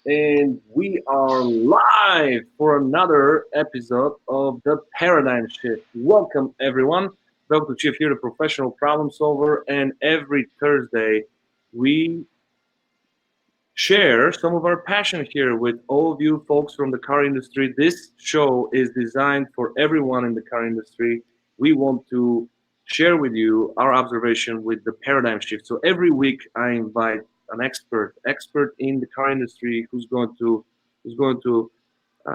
and we are live for another episode of the Paradigm Shift. Welcome, everyone. Velko Tuhchiev here, the professional problem solver, and every Thursday we share some of our passion here with all of you folks from the car industry. This show is designed for everyone in the car industry. We want to share with you our observation with the paradigm shift. So every week I invite an expert in the car industry who's going to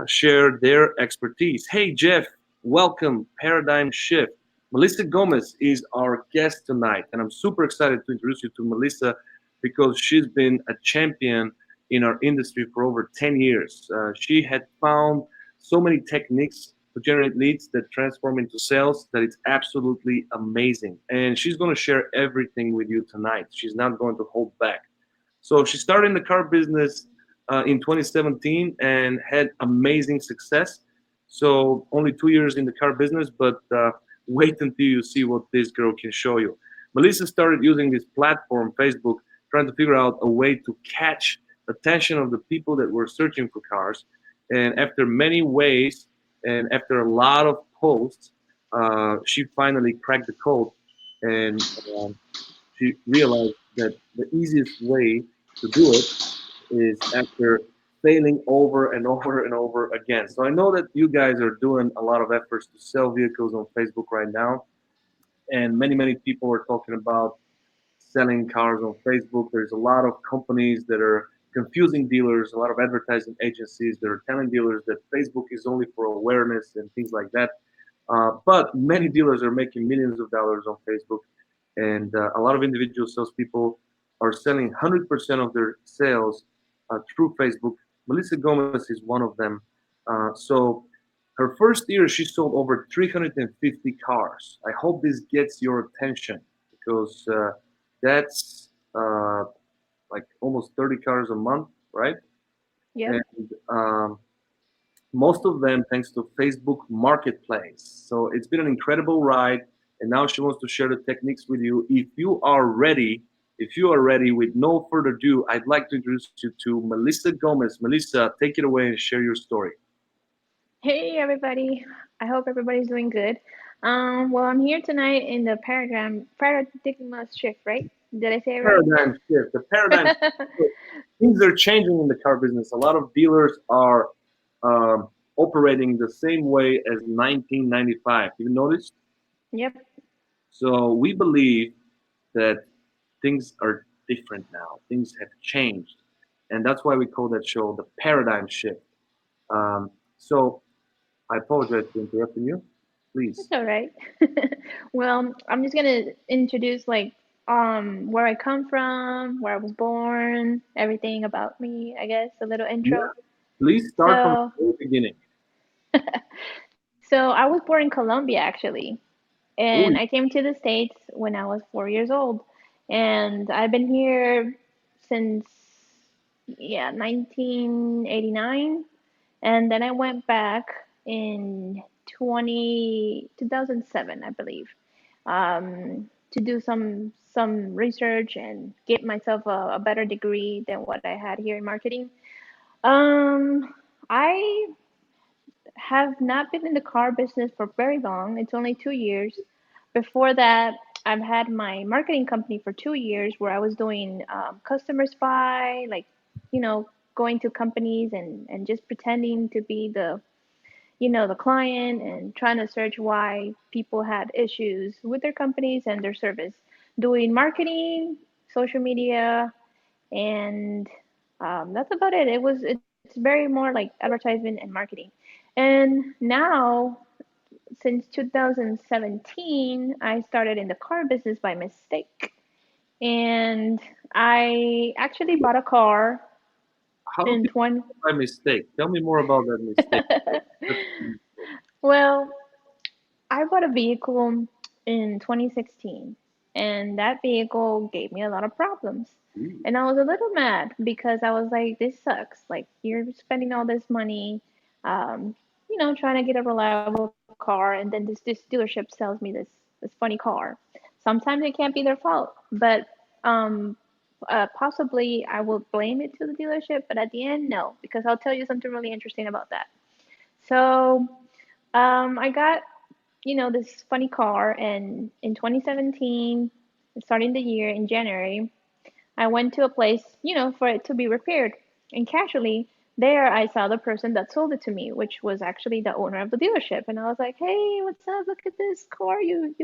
share their expertise. Hey Jeff, welcome Paradigm Shift. Melissa Gomez is our guest tonight, and I'm super excited to introduce you to Melissa because she's been a champion in our industry for over 10 years. She had found so many techniques to generate leads that transform into sales that it's absolutely amazing. And she's going to share everything with you tonight. She's not going to hold back. So she started in the car business in 2017 and had amazing success. So only 2 years in the car business, but wait until you see what this girl can show you. Melissa started using this platform, Facebook, trying to figure out a way to catch the attention of the people that were searching for cars. And after many ways and after a lot of posts, she finally cracked the code and she realized that the easiest way to do it is after failing over and over and over again. So I know that you guys are doing a lot of efforts to sell vehicles on Facebook right now, and many people are talking about selling cars on Facebook. There's a lot of companies that are confusing dealers, a lot of advertising agencies that are telling dealers that Facebook is only for awareness and things like that. But many dealers are making millions of dollars on Facebook, and a lot of individual salespeople are selling 100% of their sales through Facebook. Melissa Gomez is one of them. So her first year, she sold over 350 cars. I hope this gets your attention because that's like almost 30 cars a month, right? Yep. And most of them thanks to Facebook Marketplace. So it's been an incredible ride, and now she wants to share the techniques with you. If you are ready, with no further ado, I'd like to introduce you to Melissa Gomez. Melissa, take it away and share your story. Hey everybody. I hope everybody's doing good. Well, I'm here tonight in the paradigm shift, right? Did I say it right? Paradigm shift. The paradigm shift. Things are changing in the car business. A lot of dealers are operating the same way as 1995. You noticed? Yep. So we believe that things are different now. Things have changed, and that's why we call that show the paradigm shift. So I apologize for interrupting you. It's Please. all right. Well, I'm just gonna introduce where I come from, where I was born, everything about me, I guess, a little Yeah. intro. Please start from So the very beginning. so I was born in Colombia actually, Oh, and I came to the States when I was 4 years old. And I've been here since, yeah, 1989. And then I went back in 2007, I believe, to do some research and get myself a better degree than what I had here in marketing. I have not been in the car business for very long. It's only 2 years. Before that, I've had my marketing company for 2 years where I was doing customer spy, like, going to companies and just pretending to be the client and trying to search why people had issues with their companies and their service. Doing marketing, social media, and that's about it. It's very more like advertisement and marketing. And now, since 2017, I started in the car business by mistake. And I actually bought a car how do in people 20. by mistake? Tell me more about that mistake. That's Well, I bought a vehicle in 2016, and that vehicle gave me a lot of problems. Ooh. And I was a little mad because I was like, this sucks. Like, you're spending all this money, um, trying to get a reliable car, and then this dealership sells me this funny car. Sometimes it can't be their fault, but um, Possibly I will blame it to the dealership, but at the end, no, because I'll tell you something really interesting about that. So, I got, this funny car, and in 2017, starting the year in January, I went to a place, for it to be repaired. And casually, there I saw the person that sold it to me, which was actually the owner of the dealership. And I was like, "Hey, what's up? Look at this car you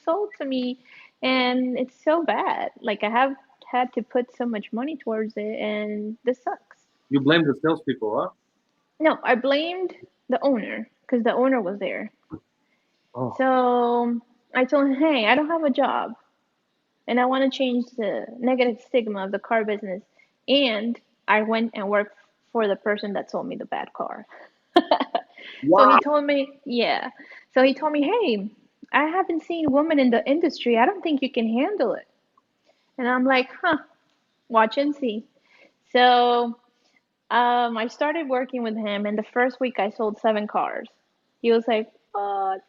sold to me, and it's so bad. Like I have had to put so much money towards it, and this sucks." You blame the salespeople, huh? No, I blamed the owner because the owner was there. Oh, So I told him, "Hey, I don't have a job, and I want to change the negative stigma of the car business." And I went and worked for the person that sold me the bad car. So wow. he told me, yeah. So he told me, "Hey, I haven't seen women in the industry. I don't think you can handle it." And I'm like, "Huh, watch and see." So I started working with him, and the first week I sold 7 cars. He was like, "What?"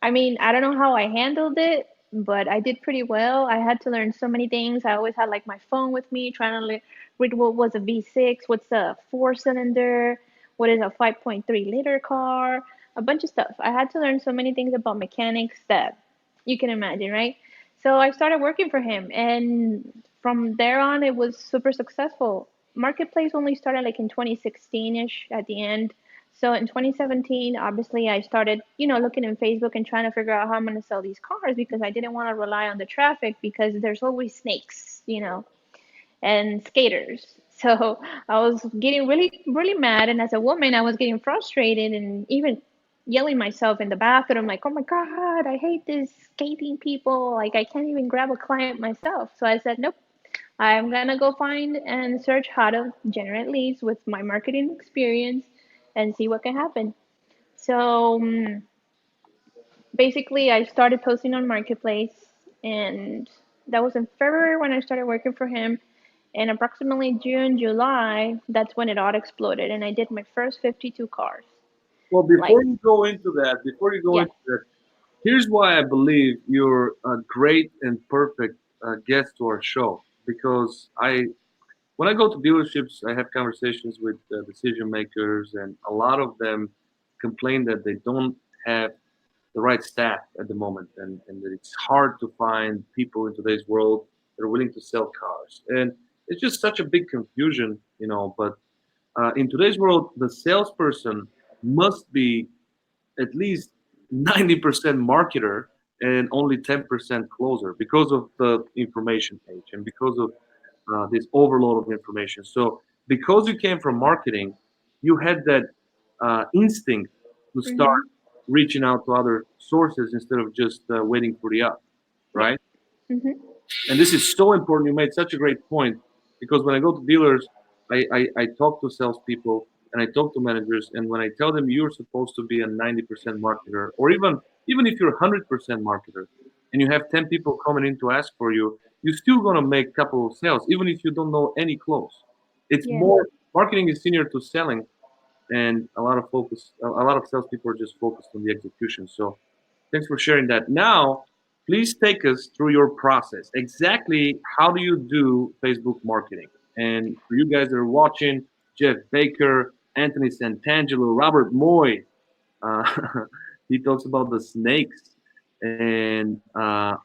I mean, I don't know how I handled it, but I did pretty well. I had to learn so many things. I always had like my phone with me, trying to read what was a V6, what's a 4 cylinder, what is a 5.3 liter car, a bunch of stuff. I had to learn so many things about mechanics that you can imagine, right? So I started working for him, and from there on, it was super successful. Marketplace only started like in 2016-ish at the end. So in 2017, obviously, I started, looking in Facebook and trying to figure out how I'm going to sell these cars because I didn't want to rely on the traffic because there's always snakes, and skaters. So I was getting really, really mad. And as a woman, I was getting frustrated and even yelling myself in the bathroom, like, "Oh my God, I hate these skating people. Like, I can't even grab a client myself." So I said, "Nope, I'm going to go find and search how to generate leads with my marketing experience and see what can happen." So basically, I started posting on Marketplace, and that was in February when I started working for him. And approximately June, July, that's when it all exploded, and I did my first 52 cars. Well, Like, before you go yeah, into that, here's why I believe you're a great and perfect guest to our show. Because when I go to dealerships, I have conversations with decision makers, and a lot of them complain that they don't have the right staff at the moment, and that it's hard to find people in today's world that are willing to sell cars. And it's just such a big confusion. But in today's world, the salesperson must be at least 90% marketer and only 10% closer because of the information age and because of this overload of information. So, because you came from marketing, you had that instinct to start mm-hmm, reaching out to other sources instead of just waiting for the up, yeah, right? mm-hmm, And this is so important. You made such a great point because when I go to dealers, I talk to salespeople and I talk to managers, and when I tell them you're supposed to be a 90% marketer, or even if you're a 100% marketer, and you have 10 people coming in to ask for you, you're still gonna make a couple of sales, even if you don't know any close. It's yeah. more marketing is senior to selling, and a lot of salespeople are just focused on the execution. So thanks for sharing that. Now, please take us through your process. Exactly how do you do Facebook marketing? And for you guys that are watching, Jeff Baker, Anthony Santangelo, Robert Moy, uh, he talks about the snakes. And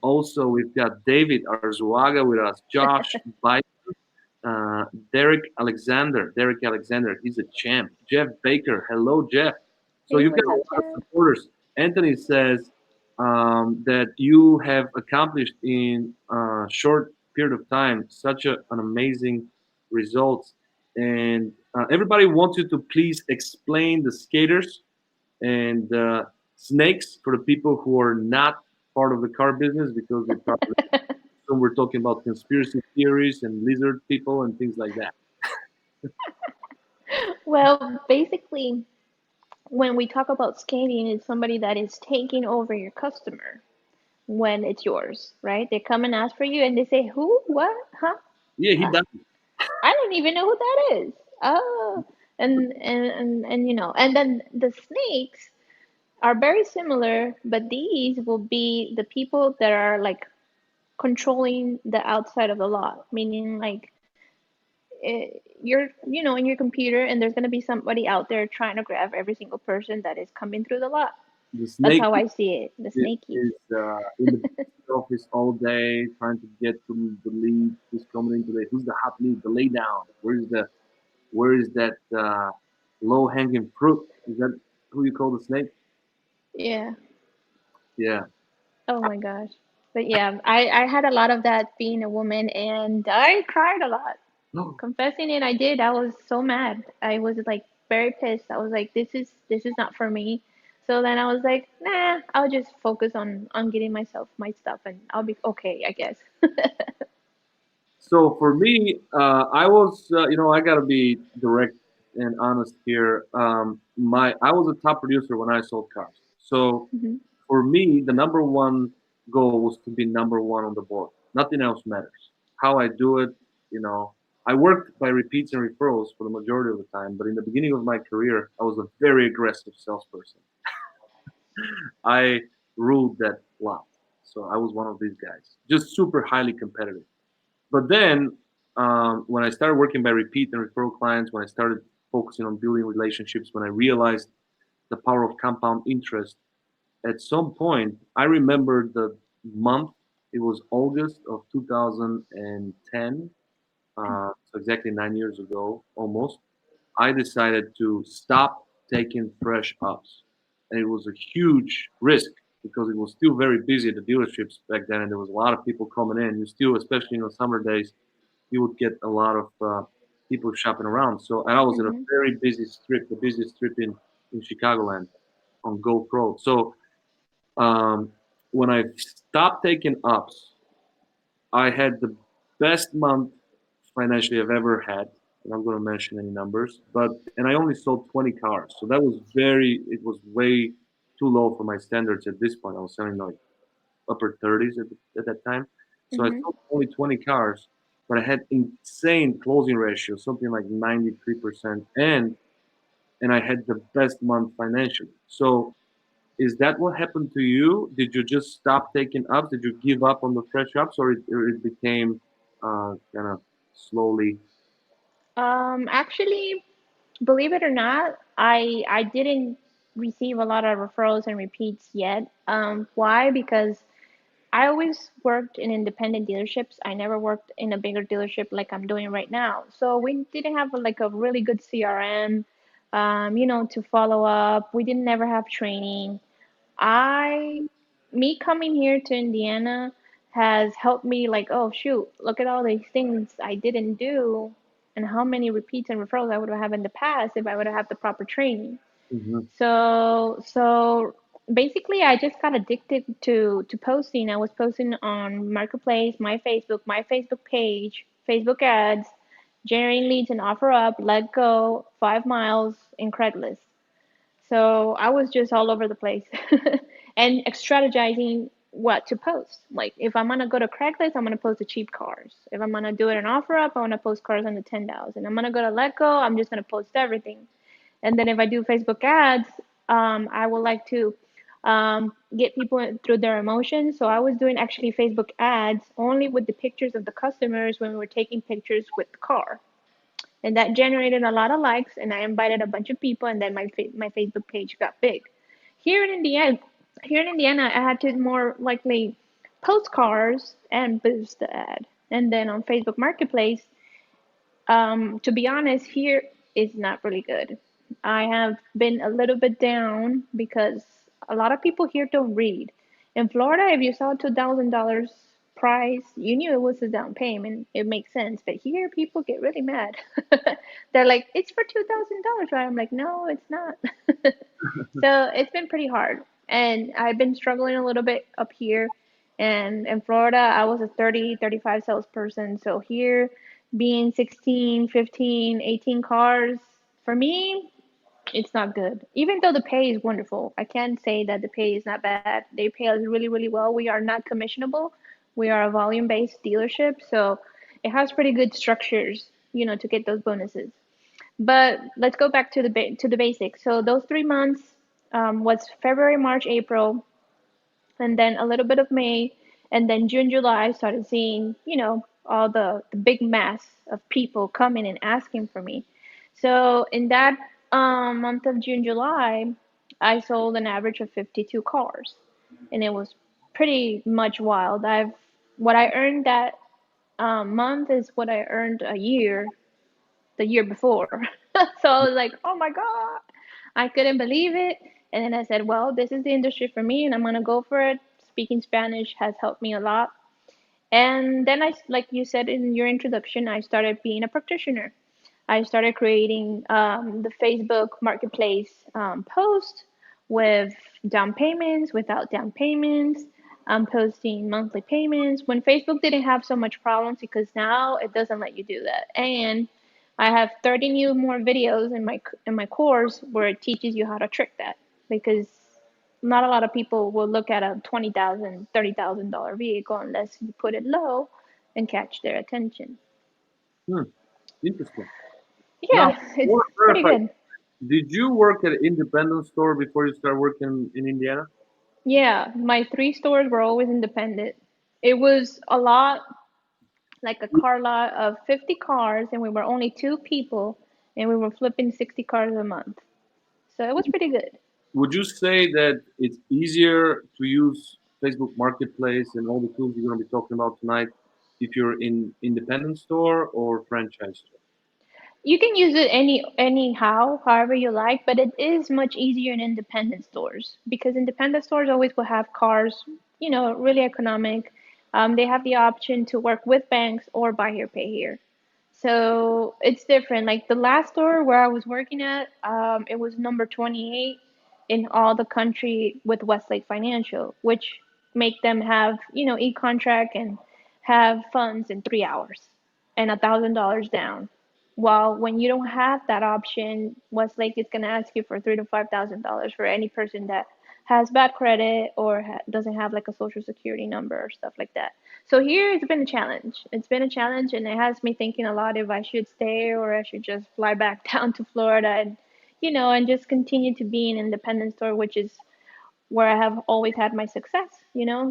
also, we've got David Arzuaga with us, Josh Bite, uh, Derek Alexander, he's a champ. Jeff Baker, hello, Jeff. So Hey, you've got what's a up, lot of Jeff? supporters. Anthony says that you have accomplished in a short period of time such an amazing results, and everybody wants you to please explain the skaters and snakes for the people who are not part of the car business because they probably so we're talking about conspiracy theories and lizard people and things like that. Well, basically, when we talk about skating, it's somebody that is taking over your customer when it's yours, right? They come and ask for you, and they say, "Who? What? Huh? Yeah, he does. I don't even know who that is." Oh, and then the snakes are very similar, but these will be the people that are like controlling the outside of the lot, meaning like you're in your computer and there's going to be somebody out there trying to grab every single person that is coming through the lot. The That's snake how I see it, the is, snaky. is in the office all day trying to get to the lead. Who's coming in today? Who's the hot lead? The lay down. Where is that low hanging fruit? Is that who you call the snake? Yeah. Yeah. Oh my gosh. But yeah, I had a lot of that being a woman, and I cried a lot. Confessing it, I did. I was so mad. I was like very pissed. I was like, this is not for me. So then I was like, nah, I'll just focus on getting myself my stuff, and I'll be okay, I guess. So for me, I was, I gotta be direct and honest here. I was a top producer when I sold cars. So Hmm. for me, the number one goal was to be number one on the board. Nothing else matters. How I do it, you know, I worked by repeats and referrals for the majority of the time. But in the beginning of my career, I was a very aggressive salesperson. I ruled that lot. So I was one of these guys, just super highly competitive. But then when I started working by repeat and referral clients, when I started focusing on building relationships, when I realized the power of compound interest, at some point, I remember the month. It was August of 2010, so exactly 9 years ago, almost. I decided to stop taking fresh ups, and it was a huge risk because it was still very busy at the dealerships back then, and there was a lot of people coming in. You still, especially in the summer days, you would get a lot of people shopping around. So, and I was in a Hmm. very busy strip, the busiest strip in Chicagoland on GoPro. So when I stopped taking ups, I had the best month financially I've ever had. I'm not going to mention any numbers, and I only sold 20 cars, so it was way too low for my standards at this point. I was selling like upper 30s at that time, so I Hmm. sold only 20 cars, but I had insane closing ratio, something like 93%, and I had the best month financially. So is that what happened to you? Did you just stop taking ups? Did you give up on the fresh ups, or it became kind of slowly? Actually, believe it or not, I didn't receive a lot of referrals and repeats yet. Why? Because I always worked in independent dealerships. I never worked in a bigger dealership like I'm doing right now. So we didn't have like a really good CRM, to follow up. We didn't never have training. I, me coming here to Indiana has helped me like, oh shoot, look at all these things I didn't do and how many repeats and referrals I would have in the past if I would have had the proper training. Hmm. So basically, I just got addicted to posting. I was posting on Marketplace, my Facebook page, Facebook ads, generating leads and offer up, let go, 5 miles, and Craigslist. So I was just all over the place and strategizing what to post. Like if I'm gonna go to Craigslist, I'm gonna post the cheap cars. If I'm gonna do it an offer up, I wanna post cars under 10,000. I'm gonna go to Let Go, I'm just gonna post everything. And then if I do Facebook ads, I would like to get people through their emotions. So I was doing actually Facebook ads only with the pictures of the customers when we were taking pictures with the car, and that generated a lot of likes. And I invited a bunch of people, and then my Facebook page got big. Here in Indiana, here in Indiana, I had to more likely post cars and boost the ad, and then on Facebook Marketplace, to be honest, here is not really good. I have been a little bit down because a lot of people here don't read. In Florida, if you saw $2,000 price, you knew it was a down payment. It makes sense. But here, people get really mad. They're like, "It's for $2,000, right?" I'm like, "No, it's not." So it's been pretty hard, and I've been struggling a little bit up here. And in Florida, I was a 30, 35 salesperson. So here, being 16, 15, 18 cars, for me, it's not good. Even though the pay is wonderful, I can't say that the pay is not bad. They pay us really, really well. We are not commissionable. We are a volume-based dealership, so it has pretty good structures, to get those bonuses. But let's go back to the basics. So those 3 months was February, March, April, and then a little bit of May, And then June, July, I started seeing, all the big mass of people coming and asking for me. So in that month of June, July, I sold an average of 52 cars, and it was pretty much wild. What I earned that month is what I earned the year before. So I was like, oh my God, I couldn't believe it. And then I said, well, this is the industry for me, and I'm gonna go for it. Speaking Spanish has helped me a lot. And then like you said in your introduction, I started being a practitioner. I started creating the Facebook Marketplace post with down payments, without down payments. I'm posting monthly payments when Facebook didn't have so much problems because now it doesn't let you do that. And I have 30 new more videos in my course where it teaches you how to trick that because not a lot of people will look at a $20,000, $30,000 vehicle unless you put it low and catch their attention. Hmm, interesting. Now, Yeah, I it's want to pretty clarify. good. Did you work at an independent store before you started working in Indiana? Yeah, my three stores were always independent. It was a lot, like a car lot of 50 cars, and we were only two people, and we were flipping 60 cars a month. So it was pretty good. Would you say that it's easier to use Facebook Marketplace and all the tools you're going to be talking about tonight if you're in independent store or franchise store? You can use it however you like, but it is much easier in independent stores because independent stores always will have cars, really economic. They have the option to work with banks or buy here, pay here. So it's different. Like the last store where I was working at, it was number 28 in all the country with Westlake Financial, which make them have, e-contract and have funds in 3 hours and $1,000 down. While when you don't have that option, Westlake is going to ask you for $3,000 to $5,000 for any person that has bad credit or doesn't have like a social security number or stuff like that. So here it's been a challenge. It's been a challenge, and it has me thinking a lot if I should stay or I should just fly back down to Florida and, and just continue to be an independent store, which is where I have always had my success.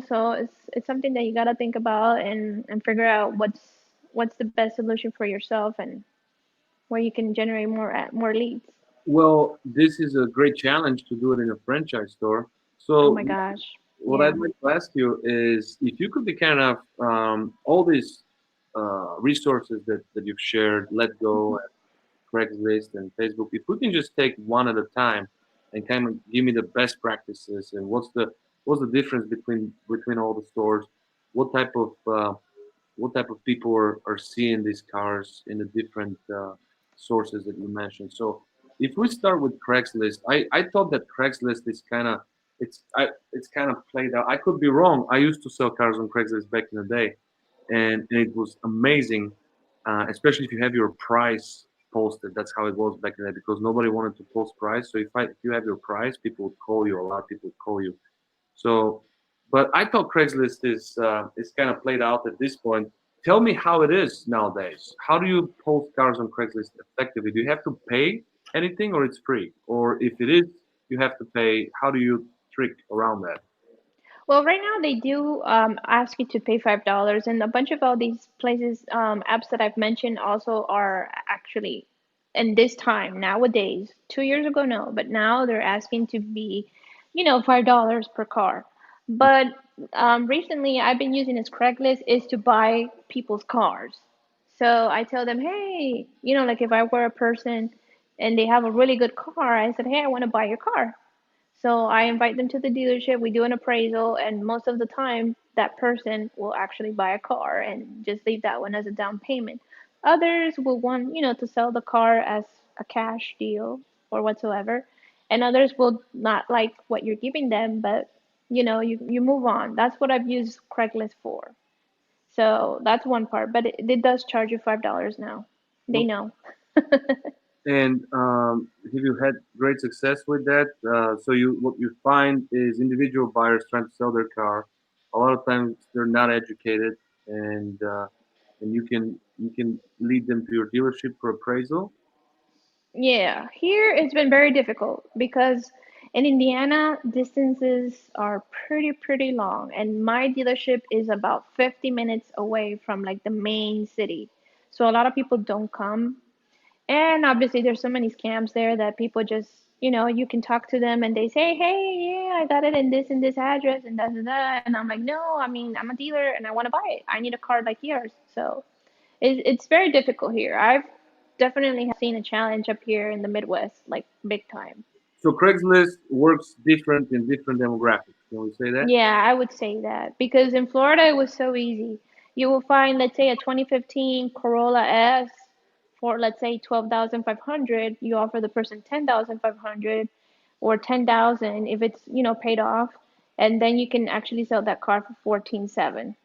So it's something that you gotta think about and figure out what's the best solution for yourself and where you can generate more leads. Well, this is a great challenge to do it in a franchise store. Oh So, my gosh. what I'd Yeah. like to ask you is if you could be kind of all these resources that you've shared, Let Go, Craigslist, and Facebook, if we can just take one at a time and kind of give me the best practices and what's the difference between all the stores, what type of people are seeing these cars in the different sources that you mentioned. So if we start with Craigslist, I thought that Craigslist is kind of it's kind of played out. I could be wrong. I used to sell cars on Craigslist back in the day, and it was amazing, especially if you have your price posted. That's how it was back in the day because nobody wanted to post price. So if you have your price, people would call you. A lot of people would call you. So, but I thought Craigslist is kind of played out at this point. Tell me how it is nowadays. How do you post cars on Craigslist effectively? Do you have to pay anything, or it's free? Or if it is, you have to pay. How do you trick around that? Well, right now they do ask you to pay $5, and a bunch of all these places, apps that I've mentioned, also are actually, in this time nowadays. 2 years ago, no, but now they're asking to be, $5 per car. But recently, I've been using this Craigslist is to buy people's cars. So I tell them, hey, like if I were a person and they have a really good car, I said, hey, I want to buy your car. So I invite them to the dealership, we do an appraisal, and most of the time that person will actually buy a car and just leave that one as a down payment. Others will want, to sell the car as a cash deal or whatsoever. And others will not like what you're giving them, but you move on. That's what I've used Craigslist for. So that's one part, but it does charge you $5 now. They know. And have you had great success with that? So what you find is individual buyers trying to sell their car. A lot of times they're not educated, and you can lead them to your dealership for appraisal. Yeah, here it's been very difficult because In Indiana, distances are pretty long, and my dealership is about 50 minutes away from like the main city. So a lot of people don't come. And obviously, there's so many scams there that people just, you can talk to them and they say, hey, yeah, I got it in this address and da da da. And I'm like, no, I mean, I'm a dealer and I want to buy it. I need a card like yours. So it's very difficult here. I've definitely have seen a challenge up here in the Midwest, like big time. So Craigslist works different in different demographics. Can we say that? Yeah, I would say that because in Florida it was so easy. You will find, let's say, a 2015 Corolla S for, let's say, 12,500. You offer the person 10,500 or 10,000 if it's, paid off, and then you can actually sell that car for 14,700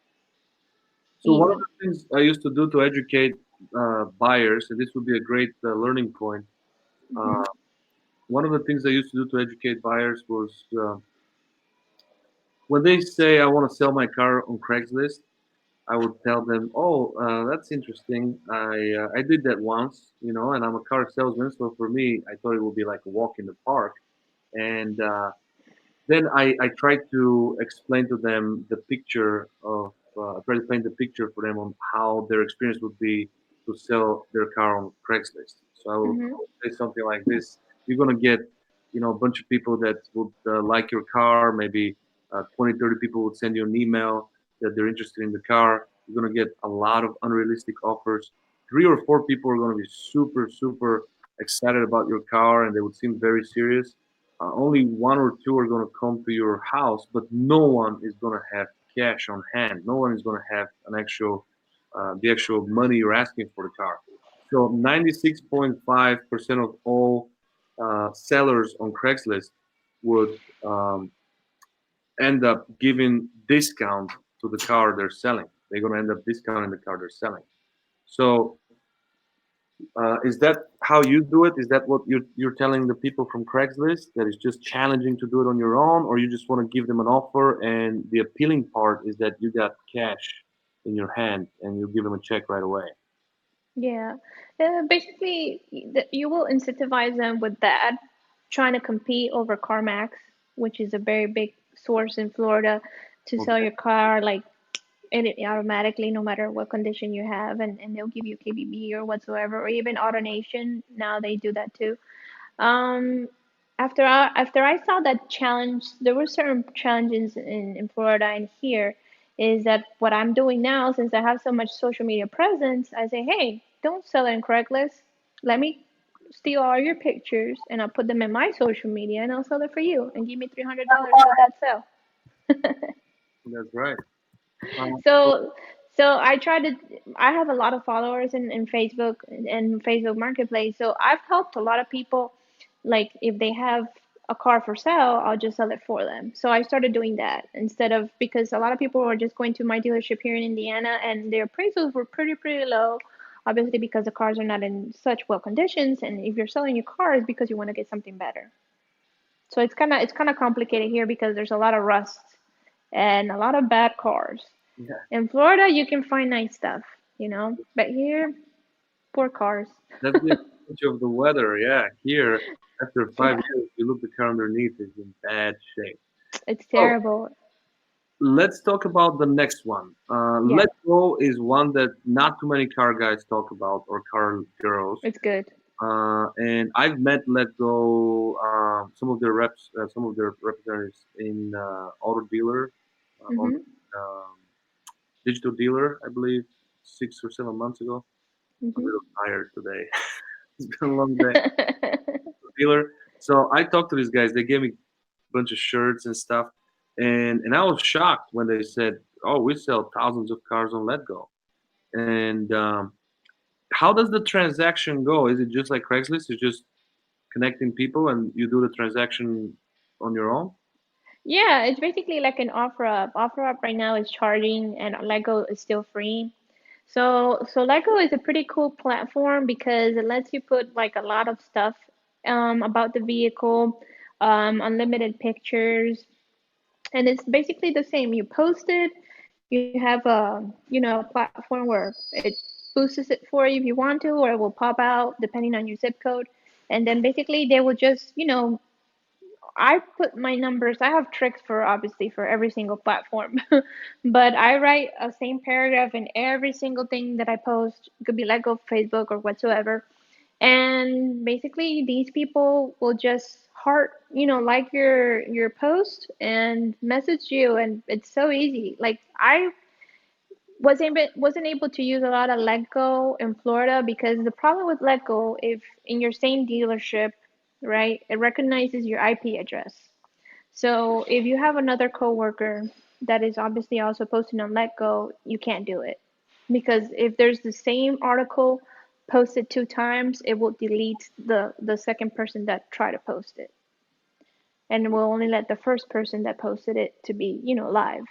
So one of easy. the things I used to do to educate buyers, and this would be a great learning point. Mhm. Uh, One of the things I used to do to educate buyers was when they say I want to sell my car on Craigslist, I would tell them, "Oh, that's interesting. I did that once, and I'm a car salesman, so for me, I thought it would be like a walk in the park." And then I try to explain to them the picture of I try to paint the picture for them on how their experience would be to sell their car on Craigslist. So I Mhm. would say something like this: you're gonna get a bunch of people that would like your car. Maybe 20, 30 people would send you an email that they're interested in the car. You're gonna get a lot of unrealistic offers. 3 or 4 people are gonna be super excited about your car, and they would seem very serious. Only 1 or 2 are going to come to your house, but no one is going to have cash on hand. No one is going to have the actual money you're asking for the car. So 96.5% of all sellers on Craigslist would end up giving discount to the car they're selling. They're going to end up discounting the car they're selling. So is that how you do it? Is that what you're telling the people from Craigslist that it's just challenging to do it on your own, or you just want to give them an offer and the appealing part is that you got cash in your hand and you give them a check right away? Yeah. Basically, you will incentivize them with that, trying to compete over CarMax, which is a very big source in Florida to sell Okay. your car, like, and it automatically, no matter what condition you have, and they'll give you KBB or whatsoever, or even AutoNation. Now they do that too. Um, after I saw that challenge, there were certain challenges in Florida and here. Is that what I'm doing now? Since I have so much social media presence, I say, hey, don't sell it in Craigslist. Let me steal all your pictures and I'll put them in my social media and I'll sell it for you and give me $300 for that sale. That's right. So So, so I try to. I have a lot of followers in Facebook and Facebook Marketplace. So I've helped a lot of people. Like if they have a car for sale, I'll just sell it for them. So I started doing that instead of because a lot of people were just going to my dealership here in Indiana and their appraisals were pretty low. Obviously, because the cars are not in such well conditions, and if you're selling your car, it's because you want to get something better. So it's kind of complicated here because there's a lot of rust and a lot of bad cars. yeah, In Florida, you can find nice stuff, but here, poor cars. that's the advantage of the weather. Yeah, here after five Yeah, years, you look the car underneath is in bad shape. it's Oh, terrible. let's talk about the next one. Yeah, Let Go is one that not too many car guys talk about or car girls. it's good. And I've met Let Go, some of their reps, some of their representatives in auto dealer, on Mhm. um, digital dealer, I believe, 6 or 7 months ago. I'm a Mhm. little tired today. It's been a long day. Dealer. So I talked to these guys. They gave me a bunch of shirts and stuff, and I was shocked when they said, "Oh, we sell thousands of cars on Let Go." And how does the transaction go? Is it just like Craigslist? It's just connecting people and you do the transaction on your own? Yeah, it's basically like an OfferUp. OfferUp right now is charging, and Lego is still free. So Lego is a pretty cool platform because it lets you put like a lot of stuff about the vehicle, unlimited pictures, and it's basically the same. You post it, you have a platform where it boosts it for you if you want to, or it will pop out depending on your zip code, and then basically they will just I put my numbers. I have tricks for obviously for every single platform, but I write a same paragraph in every single thing that I post. It could be like go Facebook or whatsoever. And basically, these people will just like your post and message you, and it's so easy. Like I wasn't able to use a lot of Letgo in Florida because the problem with Letgo, if in your same dealership, right, it recognizes your IP address. So if you have another coworker that is obviously also posting on Letgo, you can't do it because if there's the same article posted 2 times, it will delete the second person that tried to post it, and will only let the first person that posted it to be live.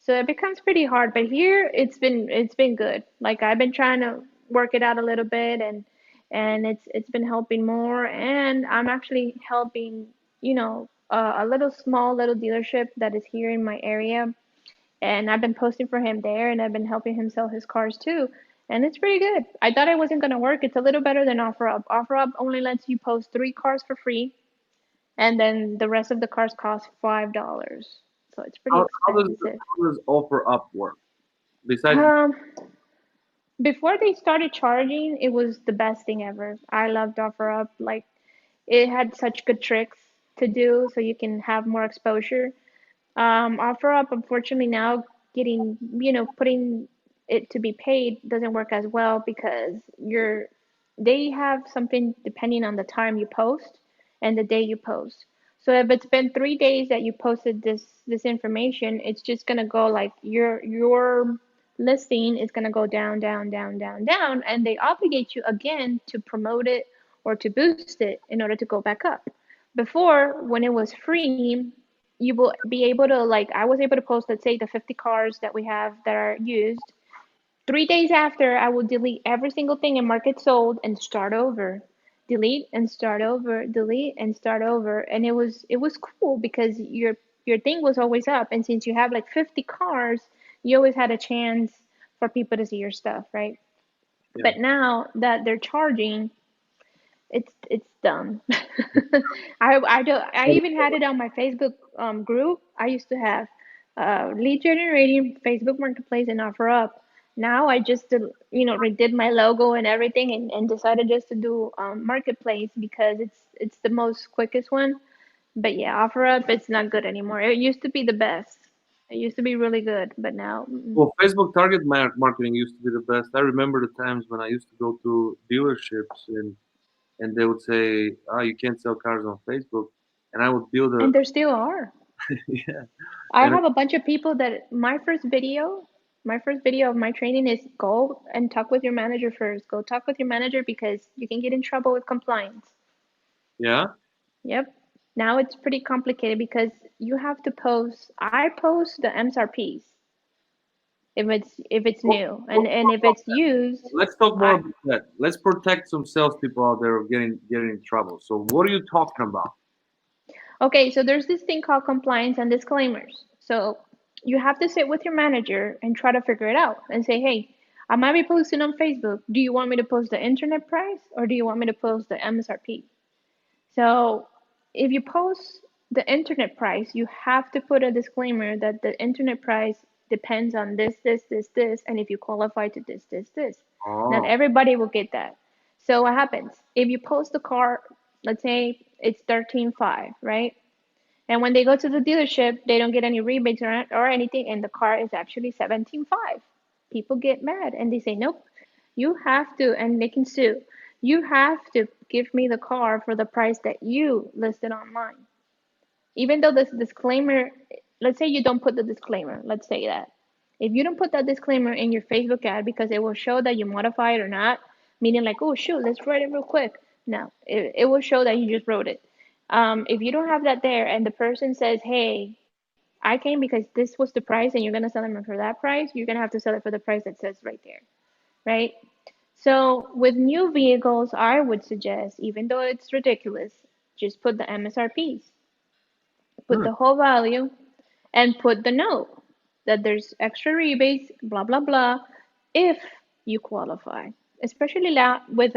So it becomes pretty hard, but here it's been good. Like I've been trying to work it out a little bit, and it's been helping more, and I'm actually helping, a little small little dealership that is here in my area, and I've been posting for him there, and I've been helping him sell his cars too. And it's pretty good. I thought it wasn't gonna work. It's a little better than OfferUp. OfferUp only lets you post 3 cars for free, and then the rest of the cars cost $5. So it's pretty expensive. how does offer up work? Besides, Um, Before they started charging, it was the best thing ever. I loved OfferUp. Like it had such good tricks to do so you can have more exposure. OfferUp, unfortunately, now getting, putting it to be paid doesn't work as well because they have something depending on the time you post and the day you post. So if it's been 3 days that you posted this information, it's just gonna go like your listing is gonna go down, down, down, down, down, and they obligate you again to promote it or to boost it in order to go back up. Before, when it was free, you will be able to like I was able to post, let's say, the 50 cars that we have that are used. 3 days after, I will delete every single thing and mark it sold and start over. Delete and start over, delete and start over. And it was cool because your thing was always up. And since you have like 50 cars, you always had a chance for people to see your stuff, right? yeah. But now that they're charging, it's dumb. I even had it on my Facebook group. I used to have lead generating, Facebook Marketplace, and OfferUp. Now I just redid my logo and everything, and decided just to do Marketplace because it's the most quickest one. But yeah, OfferUp it's not good anymore. It used to be the best. It used to be really good, but now Well, Facebook target marketing used to be the best. I remember the times when I used to go to dealerships and they would say, "Oh, you can't sell cars on Facebook," and I would build a and there still are. yeah, I and have a bunch of people that my first video of my training is go and talk with your manager first. Go talk with your manager because you can get in trouble with compliance. yeah. Yep. Now it's pretty complicated because you have to post, I post the MSRPs if it's Well, new, well, and if it's used, let's talk more I about that. Let's protect some salespeople out there of getting in trouble. So, what are you talking about? okay, so there's this thing called compliance and disclaimers. So you have to sit with your manager and try to figure it out and say, hey, I might be posting on Facebook. Do you want me to post the internet price or do you want me to post the MSRP? So if you post the internet price, you have to put a disclaimer that the internet price depends on this, this, this, this, and if you qualify to this, this, this. Not Oh, everybody will get that. So what happens? If you post the car, let's say it's 13.5, right? And when they go to the dealership, they don't get any rebates or anything, and the car is actually 17.5. People get mad and they say, nope, you have to, and they can sue. You have to give me the car for the price that you listed online. Even though this disclaimer, let's say you don't put the disclaimer, let's say that. If you don't put that disclaimer in your Facebook ad because it will show that you modify it or not, meaning like, oh shoot, let's write it real quick. No, it will show that you just wrote it. If you don't have that there and the person says, hey, I came because this was the price and you're going to sell them for that price, you're going to have to sell it for the price that says right there, right? So with new vehicles, I would suggest, even though it's ridiculous, just put the MSRPs, put hmm. the whole value, and put the note that there's extra rebates, blah, blah, blah, if you qualify. Especially with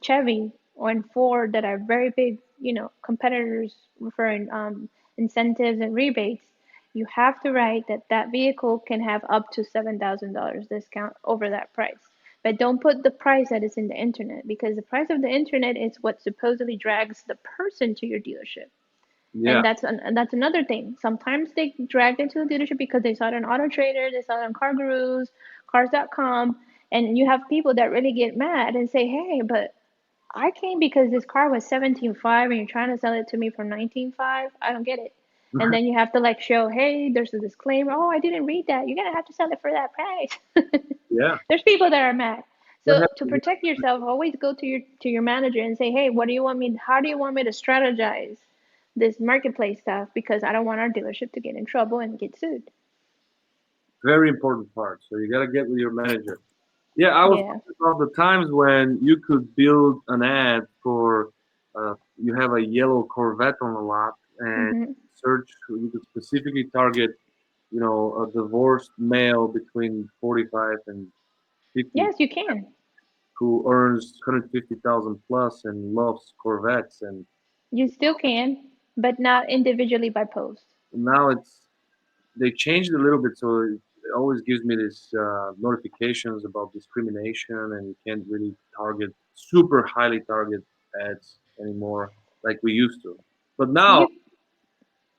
Chevy and Ford that are very big, competitors referring incentives and rebates, you have to write that that vehicle can have up to $7,000 discount over that price. But don't put the price that is in the internet because the price of the internet is what supposedly drags the person to your dealership. Yeah. And that's another thing. Sometimes they dragged into the dealership because they saw it on Auto Trader, they saw it on Car Gurus, Cars.com, and you have people that really get mad and say, "Hey, but I came because this car was 17.5 and you're trying to sell it to me for 19.5. I don't get it." And then you have to like show, "Hey, there's a disclaimer. Oh, I didn't read that. You're gonna have to sell it for that price." Yeah. There's people that are mad. That So to happens. protect yourself, always go to your manager and say, "Hey, what do you want me? How do you want me to strategize this marketplace stuff? Because I don't want our dealership to get in trouble and get sued." Very important part. So you gotta get with your manager. Yeah, I was Yeah. talking about the times when you could build an ad for you have a yellow Corvette on the lot and Mhm. search. You could specifically target, a divorced male between 45 and 50 Yes, you can. who earns 150,000 plus and loves Corvettes. And You still can, but not individually by post. now they changed it a little bit, so it always gives me this notifications about discrimination, and you can't really target super highly target ads anymore like we used to. But You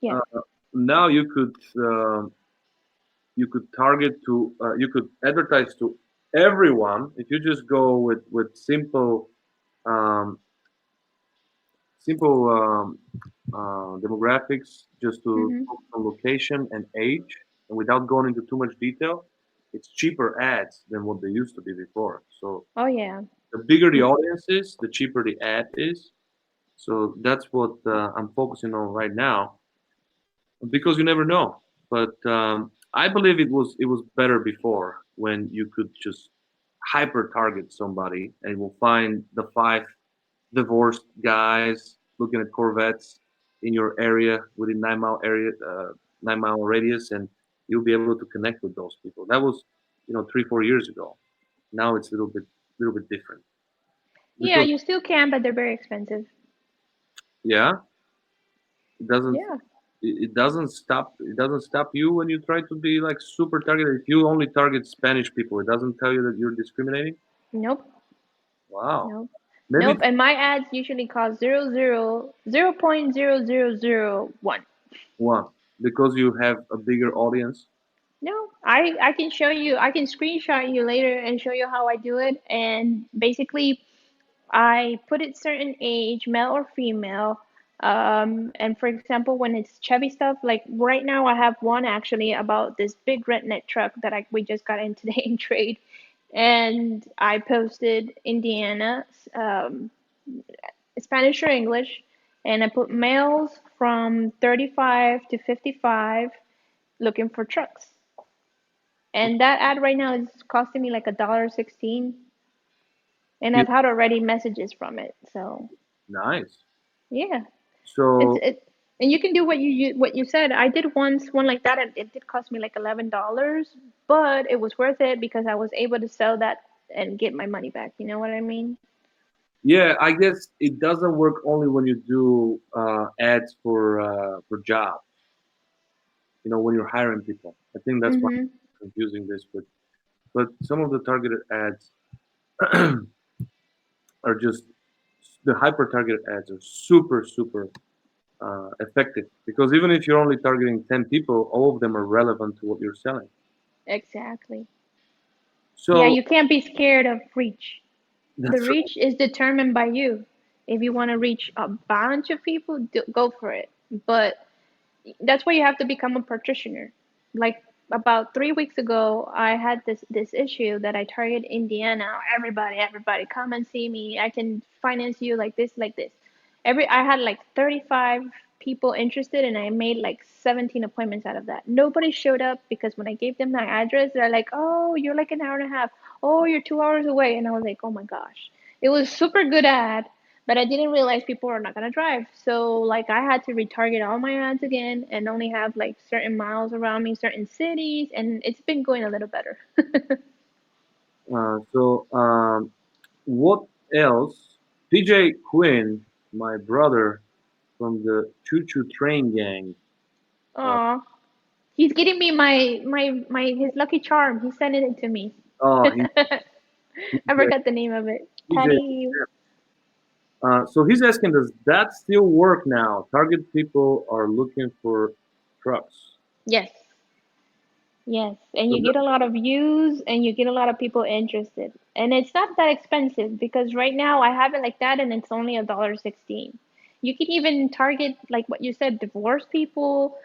yeah. uh, now you could target to you could advertise to everyone if you just go with um, simple demographics just to Mhm. focus on location and age, and without going into too much detail, it's cheaper ads than what they used to be before. So Oh yeah. the bigger the audience is, the cheaper the ad is. So that's what I'm focusing on right now because you never know. But I believe it was better before when you could just hyper target somebody and will find the five divorced guys looking at Corvettes in your area within 9 mile area, 9 mile radius, and you'll be able to connect with those people. That was, 3, 4 years ago. Now it's a little bit different Yeah, because you still can, but they're very expensive. yeah, it doesn't Yeah. it doesn't stop you when you try to be like super targeted. If you only target Spanish people, it doesn't tell you that you're discriminating. Nope. Wow, Nope. maybe Nope. And my ads usually cost 0.0001. one because you have a bigger audience. No, I can show you. I can screenshot you later and show you how I do it. And basically, I put it certain age, male or female. And for example, when it's Chevy stuff, like right now, I have one actually about this big redneck truck that we just got in today in trade, and I posted Indiana, Spanish or English, and I put males from 35 to 55 looking for trucks. And that ad right now is costing me like $1.16, and Yeah, I've had already messages from it. So nice. yeah, it's So it, and you can do what you said. I did once one like that, and it did cost me like $11, but it was worth it because I was able to sell that and get my money back. You know what I mean? yeah, I guess it doesn't work only when you do ads for jobs. When you're hiring people. I think that's why Mhm. I'm confusing this with. But some of the targeted ads are just the hyper targeted ads are super super effective because even if you're only targeting 10 people, all of them are relevant to what you're selling. Exactly. Yeah, So you can't be scared of reach. The that's right. reach is determined by you. If you want to reach a bunch of people, go for it. But that's why you have to become a practitioner. Like about 3 weeks ago, I had this issue that I target Indiana. Everybody, come and see me. I can finance you like this, like this. I had like 35 people interested, and I made like 17 appointments out of that. Nobody showed up because when I gave them my address, they're like, "Oh, you're like an hour and a half. Oh, you're 2 hours away." And I was like, "Oh my gosh." It was super good ad, but I didn't realize people are not gonna drive. So like I had to retarget all my ads again and only have like certain miles around me, certain cities, and it's been going a little better. So what else? PJ Quinn, my brother from the Choo Choo Train Gang. Uh, Aw. He's getting me my his lucky charm. He's sending it to me. oh, he's I forgot the name of it. PJ. Patty. So he's asking, does that still work now? Target people are looking for trucks. Yes. Yes, and So you get a lot of views and you get a lot of people interested. And it's not that expensive because right now I have it like that and it's only $1.16. You can even target like what you said, divorced people,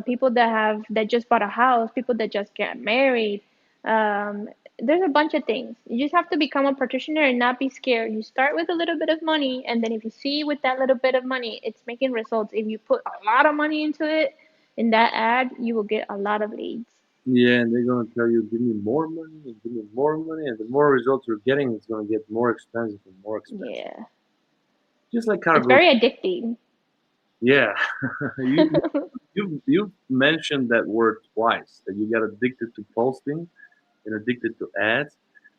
people that just bought a house, people that just get married. Um, there's a bunch of things. You just have to become a practitioner and not be scared. You start with a little bit of money, and then if you see with that little bit of money, it's making results. If you put a lot of money into it in that ad, you will get a lot of leads. yeah, and they're gonna tell you, give me more money and give me more money, and the more results you're getting, it's gonna get more expensive and more expensive. Yeah. Just like It's cargo. very addicting. Yeah, you mentioned that word twice, that you got addicted to posting and addicted to ads.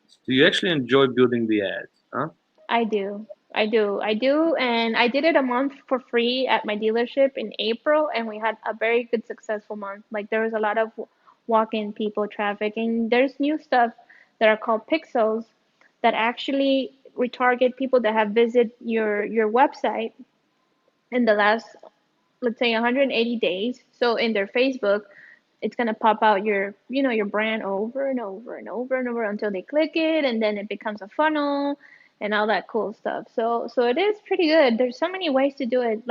So you actually enjoy building the ads, huh? I do. I do. And I did it a month for free at my dealership in April, and we had a very good, successful month. Like, there was a lot of walk-in people traffic, and there's new stuff that are called pixels that actually retarget people that have visited your website in the last, let's say, 180 days. So in their Facebook, it's gonna pop out your brand over and over and over and over until they click it, and then it becomes a funnel and all that cool stuff. So it is pretty good. There's so many ways to do it.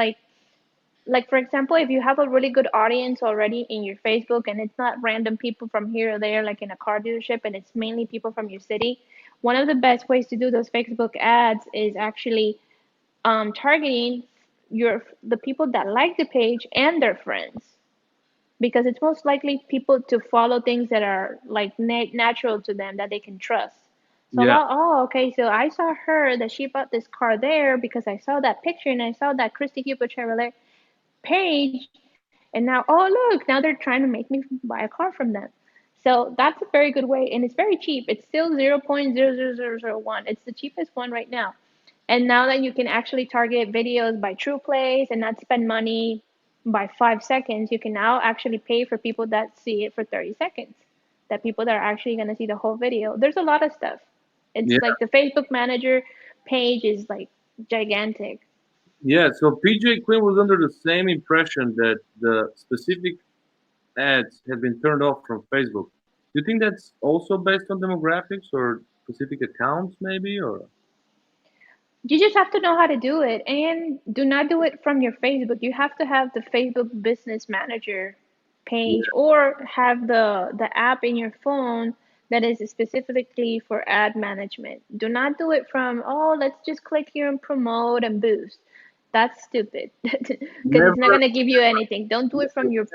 Like for example, if you have a really good audience already in your Facebook and it's not random people from here or there, like in a car dealership, and it's mainly people from your city, one of the best ways to do those Facebook ads is actually targeting the people that like the page and their friends, because it's most likely people to follow things that are like natural to them that they can trust. So a Yeah, lot, oh, okay, so I saw her that she bought this car there because I saw that picture and I saw that Christy Cooper Chevrolet page, and now, oh, look, now they're trying to make me buy a car from them. So that's a very good way, and it's very cheap. It's still 0.00001. It's the cheapest one right now. And now that you can actually target videos by true plays and not spend money by 5 seconds, you can now actually pay for people that see it for 30 seconds. That people that are actually going to see the whole video. There's a lot of stuff. yeah, It's like the Facebook Manager page is like gigantic. yeah. So PJ Quinn was under the same impression that the specific ads have been turned off from Facebook. Do you think that's also based on demographics or specific accounts, maybe? Or You just have to know how to do it, and do not do it from your Facebook. You have to have the Facebook Business Manager page, yeah, or have the app in your phone that is specifically for ad management. Do not do it from, oh, let's just click here and promote and boost. That's stupid because it's not never, going to give you anything. Don't do it from your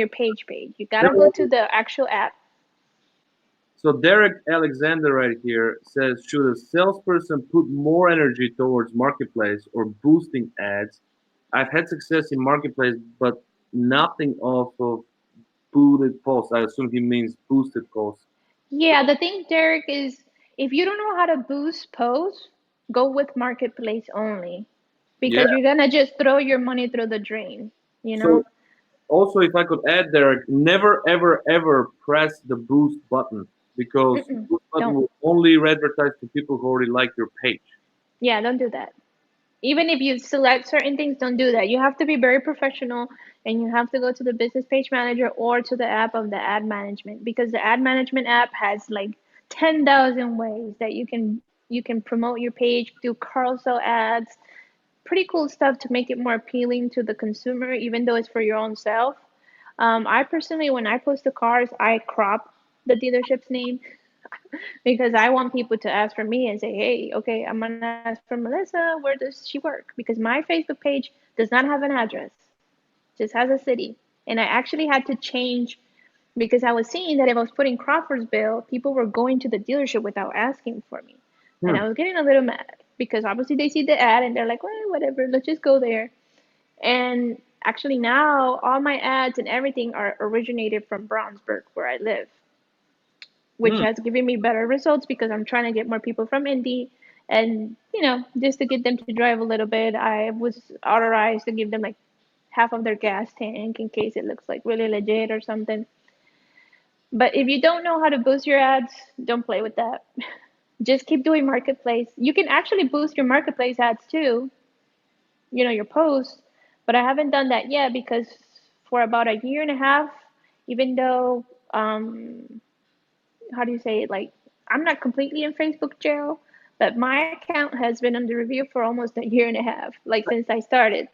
page. You got to go to never. the actual app. So Derek Alexander right here says, should a salesperson put more energy towards marketplace or boosting ads? I've had success in marketplace, but nothing off of booted posts. I assume he means boosted posts. So Yeah, the thing, Derek, is if you don't know how to boost posts, go with marketplace only, yeah. because you're gonna just throw your money through the drain, you So know? also, if I could add, Derek, never ever ever press the boost button because the Mm-mm, boost button don't. will only advertise to people who already like your page. Yeah, don't do that. Even if you select certain things, don't do that. You have to be very professional, and you have to go to the business page manager or to the app of the ad management, because the ad management app has like 10,000 ways that you can promote your page, do carousel ads, pretty cool stuff to make it more appealing to the consumer, even though it's for your own self. I personally, when I post the cars, I crop the dealership's name because I want people to ask for me and say, hey, okay, I'm gonna ask for Melissa, where does she work? Because my Facebook page does not have an address, just has a city. And I actually had to change because I was seeing that if I was putting Crawfordsville, people were going to the dealership without asking for me. And Hmm. I was getting a little mad because obviously they see the ad and they're like, well, whatever, let's just go there. And actually, now all my ads and everything are originated from Brownsburg, where I live, which Hmm. has given me better results because I'm trying to get more people from Indy. And just to get them to drive a little bit, I was authorized to give them like half of their gas tank in case it looks like really legit or something. But if you don't know how to boost your ads, don't play with that. Just keep doing marketplace. You can actually boost your marketplace ads too, your posts, but I haven't done that yet because for about a year and a half, even though how do you say it, like I'm not completely in Facebook jail, but my account has been under review for almost a year and a half, like since I started.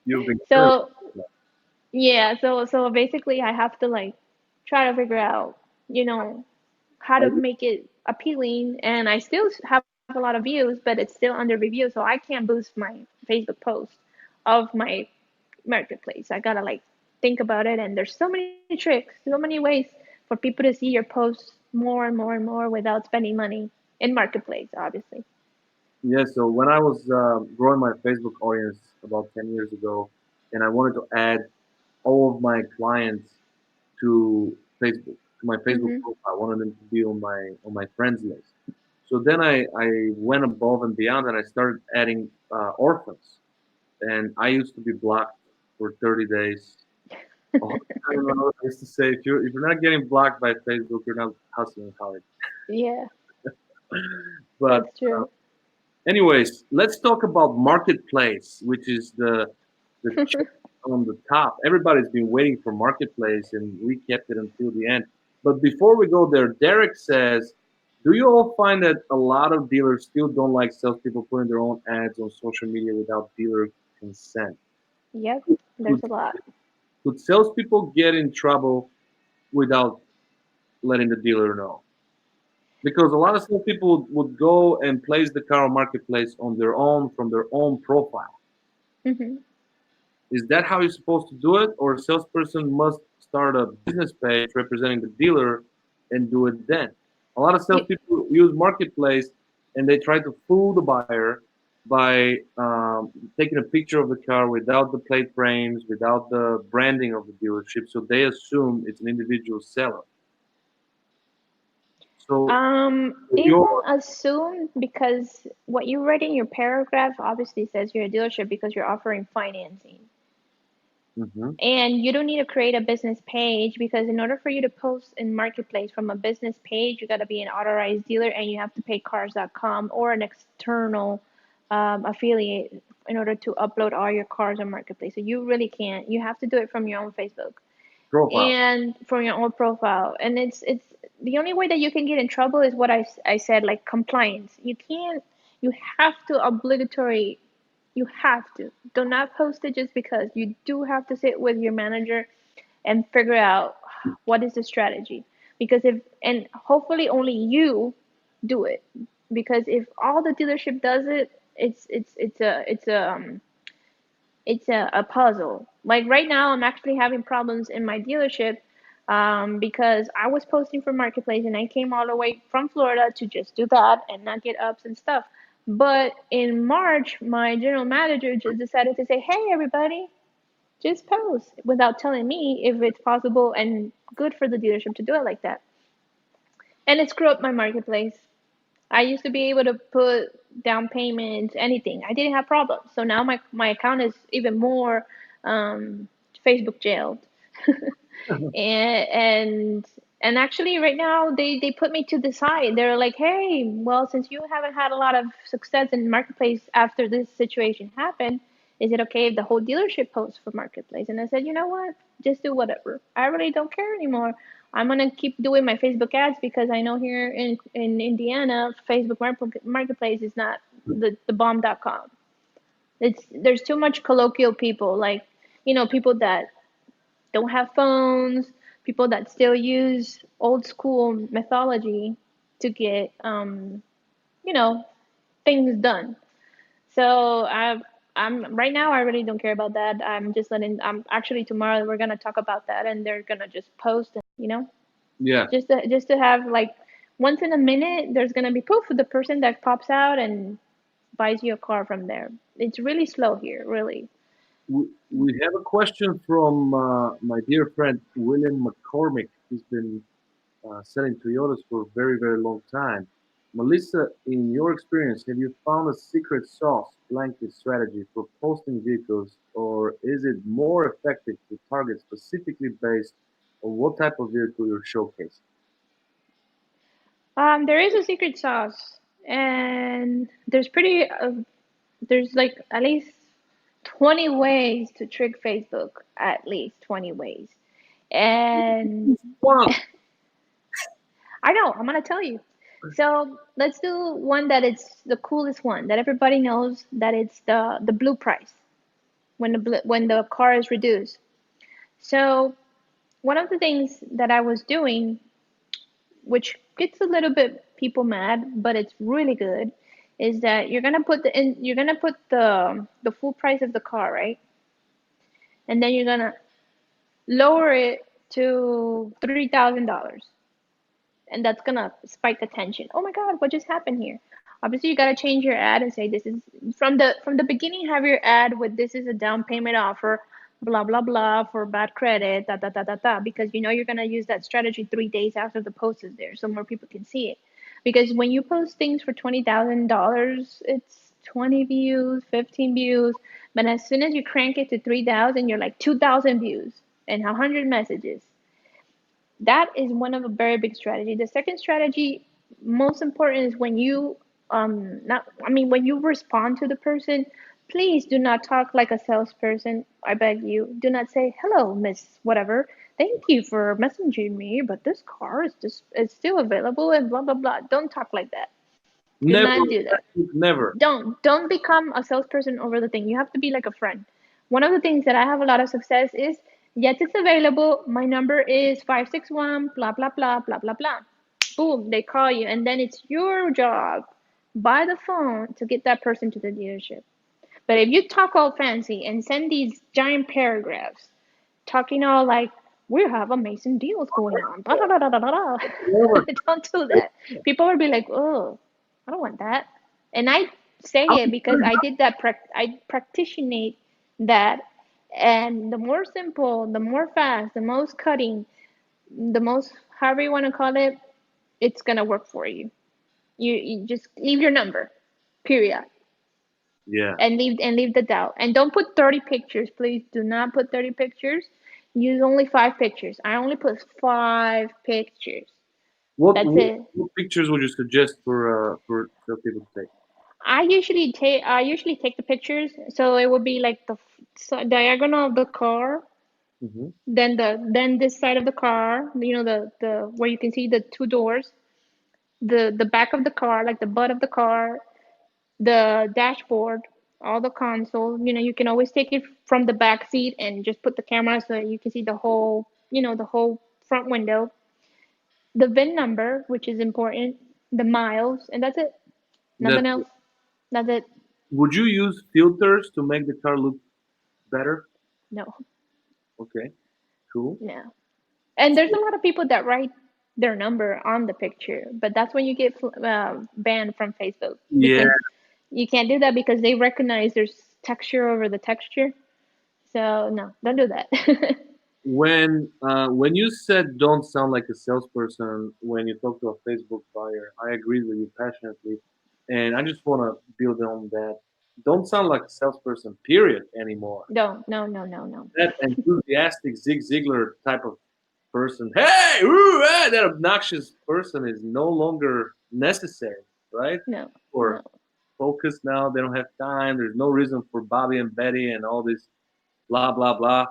You've been curved. So yeah, so basically I have to like try to figure out, you know, how to make it appealing, and I still have a lot of views, but it's still under review, so I can't boost my Facebook post of my marketplace. I gotta like think about it, and there's so many tricks, so many ways for people to see your posts more and more and more without spending money in marketplace, obviously. Yeah, so when I was growing my Facebook audience about 10 years ago, and I wanted to add all of my clients to Facebook, to my Facebook Mhm. profile. I wanted them to be on my friends list. So then I went above and beyond, and I started adding orphans. And I used to be blocked for 30 days. All the time I used to say, if you're not getting blocked by Facebook, you're not hustling hard. Yeah, But that's true. anyways, let's talk about marketplace, which is the cherry on the top. Everybody's been waiting for marketplace, and we kept it until the end. But before we go there, Derek says, "Do you all find that a lot of dealers still don't like salespeople putting their own ads on social media without dealer consent? Yep, Could, there's a lot. could salespeople get in trouble without letting the dealer know?" Because a lot of salespeople would go and place the car on marketplace on their own from their own profile. Mhm. Is that how you're supposed to do it, or a salesperson must start a business page representing the dealer and do it then? A lot of You, salespeople use marketplace and they try to fool the buyer by taking a picture of the car without the plate frames, without the branding of the dealership, so they assume it's an individual seller. So They your won't assume because what you write in your paragraph obviously says you're a dealership because you're offering financing. Mhm. And you don't need to create a business page because in order for you to post in marketplace from a business page, you got to be an authorized dealer and you have to pay cars.com or an external affiliate in order to upload all your cars on marketplace. So you really can't. You have to do it from your own Facebook profile. and from your own profile. And it's the only way that you can get in trouble is what I said, like compliance. You can't. You have to obligatory. You have to. Do not post it just because. You do have to sit with your manager and figure out what is the strategy. Because if and hopefully only you do it. Because if all the dealership does it, it's a puzzle. Like right now, I'm actually having problems in my dealership because I was posting for Marketplace and I came all the way from Florida to just do that and not get ups and stuff. But in March, my general manager just decided to say, "Hey, everybody, just post," without telling me if it's possible and good for the dealership to do it like that. And it screwed up my Marketplace. I used to be able to put down payments, anything. I didn't have problems. So now my account is even more um, Facebook jailed. and and and actually right now they put me to the side. They're like, hey, well, since you haven't had a lot of success in marketplace after this situation happened, is it okay if the whole dealership posts for marketplace? And I said, you know what, just do whatever. I really don't care anymore. I'm gonna keep doing my Facebook ads because I know here in Indiana, Facebook marketplace is not the bomb.com. It's there's too much colloquial people, like people that don't have phones, people that still use old school methodology to get you know things done. So I'm right now I really don't care about that. I'm just letting I'm actually tomorrow we're gonna talk about that and they're gonna just post and Yeah. just to have like once in a minute there's gonna be poof the person that pops out and buys you a car from there. It's really slow here, really. We have a question from my dear friend William McCormick. He's been selling Toyotas for a very, very long time. Melissa, in your experience, have you found a secret sauce blanket strategy for posting vehicles, or is it more effective to target specifically based on what type of vehicle you're showcasing? There is a secret sauce, and there's like at least 20 ways to trick Facebook. At least 20 ways. And One. I know, I'm gonna tell you. So let's do one that it's the coolest one that everybody knows that it's the blue price when the car is reduced. So one of the things that I was doing, which gets a little bit people mad, but it's really good, is that you're gonna put the full price of the car, right? And then you're gonna lower it to $3,000, and that's gonna spike attention. Oh my God, what just happened here? Obviously, you gotta change your ad and say this is from the beginning. Have your ad with this is a down payment offer, blah blah blah for bad credit, da da da da da, because you know you're gonna use that strategy 3 days after the post is there, so more people can see it. Because when you post things for $20,000, it's 20 views, 15 views, but as soon as you crank it to 3,000, you're like 2,000 views and 100 messages. That is one of a very big strategy. The second strategy, most important, is when you not I mean when you respond to the person, please do not talk like a salesperson. I beg you. Do not say, "Hello, Miss whatever. Thank you for messaging me, but this car is still available and blah blah blah." Don't talk like that. Do Never. not do that. Never. Don't become a salesperson over the thing. You have to be like a friend. One of the things that I have a lot of success is, yes, it's available. My number is 561 blah blah blah blah blah blah. Boom, they call you, and then it's your job by the phone to get that person to the dealership. But if you talk all fancy and send these giant paragraphs talking all like, we have amazing deals going on, da da da da da da, Never. don't do that. People will be like, oh, I don't want that. And I say it because I did that. I practitionate that. And the more simple, the more fast, the most cutting, the most however you want to call it, it's gonna work for you. You just leave your number, period, Yeah. and leave the doubt. And don't put 30 pictures, please. Do not put 30 pictures. Use only 5 pictures. I only put 5 pictures. What, That's what it. what pictures would you suggest for people to take? I usually take the pictures, so it would be like the diagonal of the car, Hmm. then this side of the car, the where you can see the two doors, the back of the car, like the butt of the car, the dashboard, all the console. You can always take it from the back seat and just put the camera so you can see the whole front window, the VIN number, which is important, the miles, and that's it. That's Nothing else. That's it. Would you use filters to make the car look better? No, Okay, cool. no. And there's a lot of people that write their number on the picture, but that's when you get banned from Facebook Yeah. because you can't do that because they recognize there's texture over the texture. So no, don't do that. When you said don't sound like a salesperson when you talk to a Facebook buyer, I agree with you passionately, and I just want to build on that. Don't sound like a salesperson, period, anymore. Don't. No, no, no, no, That enthusiastic Zig Ziglar type of person, hey, ooh, that obnoxious person is no longer necessary, right? no, Or no, focused now, they don't have time. There's no reason for Bobby and Betty and all this blah blah blah.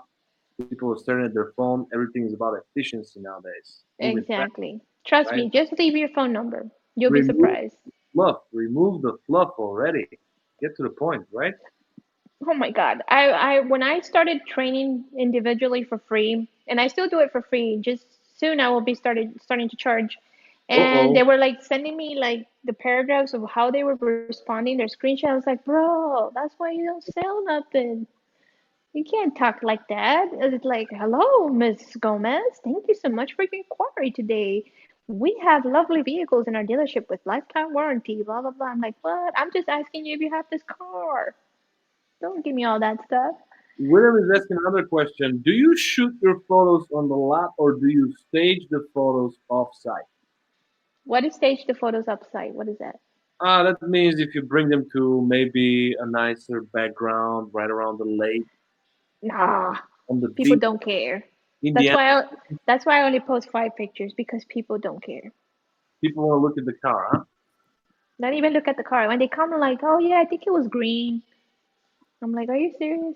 People are staring at their phone. Everything is about efficiency nowadays. Moving fast, exactly. Trust right? me, just leave your phone number. You'll be Remove surprised. fluff. Remove the fluff already. Get to the point, right? Oh my God. I when I started training individually for free, and I still do it for free, just soon I will be starting to charge. Uh And they oh. were like sending me like the paragraphs of how they were responding, their screenshot. I was like, bro, that's why you don't sell nothing. You can't talk like that. It's like, hello, Miss Gomez. Thank you so much for your inquiry today. We have lovely vehicles in our dealership with lifetime warranty, blah, blah, blah. I'm like, what? I'm just asking you if you have this car. Don't give me all that stuff. William is asking another question. Do you shoot your photos on the lot or do you stage the photos off site? What is stage the photos upside? What is that? That means if you bring them to maybe a nicer background right around the lake, Nah, on the people beach, don't care. That's Indiana, why I, that's why I only post 5 pictures because people don't care. people want to look at the car, huh? Not even look at the car. When they come like, oh yeah, I think it was green. I'm like, are you serious?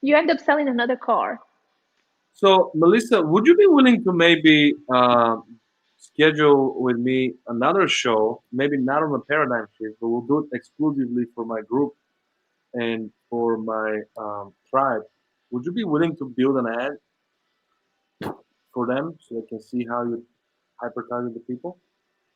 You end up selling another car. So, Melissa, would you be willing to maybe schedule with me another show? Maybe not on the paradigm shift, but we'll do it exclusively for my group and for my tribe. Would you be willing to build an ad for them so they can see how you hyper target the people?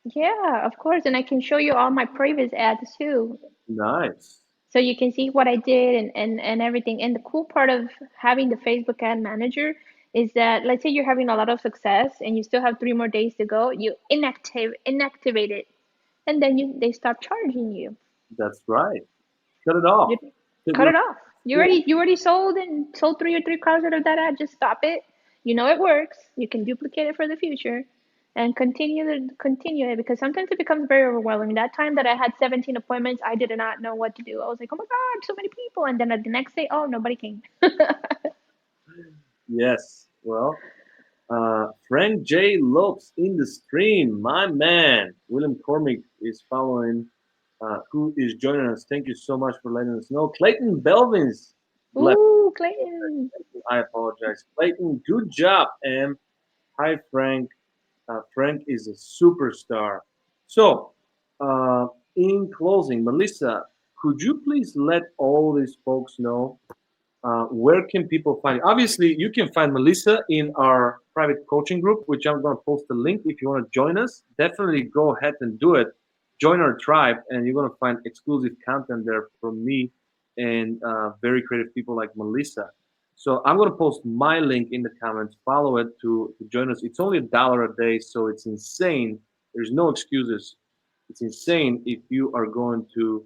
Yeah, of course. And I can show you all my previous ads too. Nice. So you can see what I did and everything. And the cool part of having the Facebook ad manager is that let's say you're having a lot of success and you still have 3 more days to go, you inactivate it and then they stop charging you. That's right. Cut it off. You Cut cut your it off. yeah. You already sold and sold 3 or 3 cars out of that ad. Just stop it. You know it works. You can duplicate it for the future, and continue it because sometimes it becomes very overwhelming. That time that I had 17 appointments, I did not know what to do. I was like, oh my god, so many people, and then the next day, oh nobody came. Yes. Well, Frank J. Lopes in the stream. My man. William Cormick is following. Who is joining us? Thank you so much for letting us know. Clayton Belvins left. Ooh, Clayton. I apologize. Clayton, good job. And hi, Frank. Frank is a superstar. So, uh, in closing, Melissa, could you please let all these folks know where can people find you? Obviously, you can find Melissa in our private coaching group, which I'm going to post the link. If you want to join us, definitely go ahead and do it. Join our tribe, and you're going to find exclusive content there from me and very creative people like Melissa. So I'm going to post my link in the comments. Follow it to join us. It's only $1 a day, so it's insane. There's no excuses. It's insane if you are going to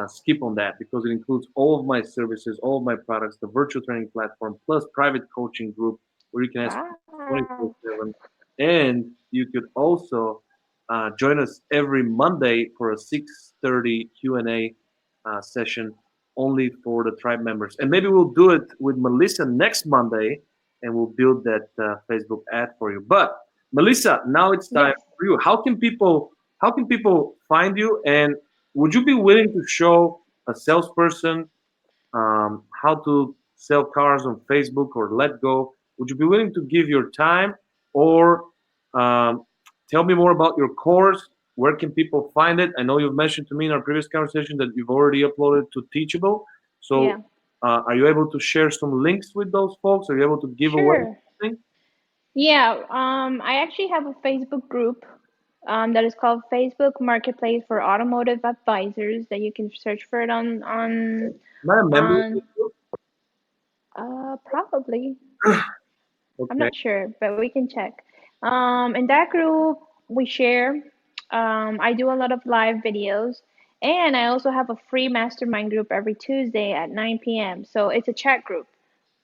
skip on that because it includes all of my services, all of my products, the virtual training platform, plus private coaching group where you can ask Wow. 24/7. And you could also join us every Monday for a 6:30 Q&A session only for the tribe members. And maybe we'll do it with Melissa next Monday and we'll build that Facebook ad for you. But Melissa, now it's time Yes. for you. How can people find you and would you be willing to show a salesperson how to sell cars on Facebook or Let Go? Would you be willing to give your time or um, tell me more about your course? Where can people find it? I know you've mentioned to me in our previous conversation that you've already uploaded to Teachable. So, Yeah. are you able to share some links with those folks? Are you able to give away Sure. anything? Yeah, I actually have a Facebook group that is called Facebook Marketplace for Automotive Advisors that you can search for it Am I a member of this on group? probably. I'm Okay. not sure, but we can check. In that group, we share. I do a lot of live videos, and I also have a free mastermind group every Tuesday at 9 p.m. So it's a chat group.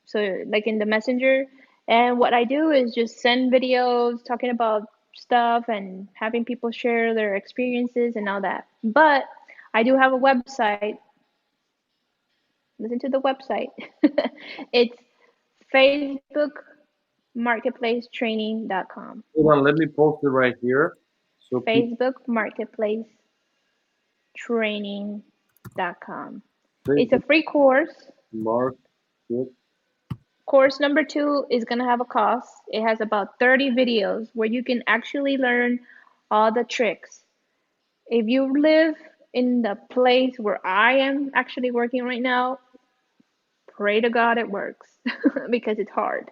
So like in the messenger, and what I do is just send videos talking about stuff and having people share their experiences and all that. But I do have a website. Listen to the website. It's facebookmarketplacetraining.com. Hold on, let me post it right here. So people facebookmarketplacetraining.com. It's a Facebook free course. market. Course number 2 is going to have a cost. It has about 30 videos where you can actually learn all the tricks. If you live in the place where I am actually working right now, pray to God it works because it's hard.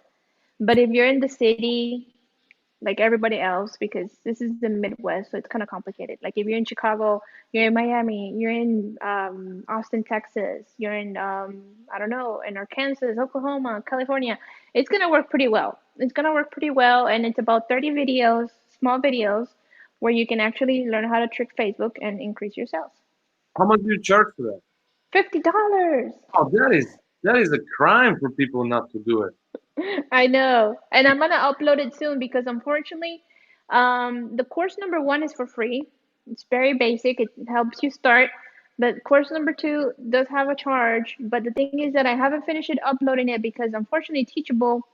But if you're in the city, like everybody else, because this is the Midwest, so it's kind of complicated. Like if you're in Chicago, you're in Miami, you're in Austin, Texas, you're in I don't know, in Arkansas, Oklahoma, California, it's gonna work pretty well. It's gonna work pretty well, and it's about 30 videos, small videos, where you can actually learn how to trick Facebook and increase your sales. How much do you charge for that? $50. Oh, that is a crime for people not to do it. I know. And I'm gonna upload it soon because unfortunately, The course number one is for free. It's very basic. It helps you start. But course number two does have a charge. But the thing is that I haven't finished it uploading it because unfortunately Teachable,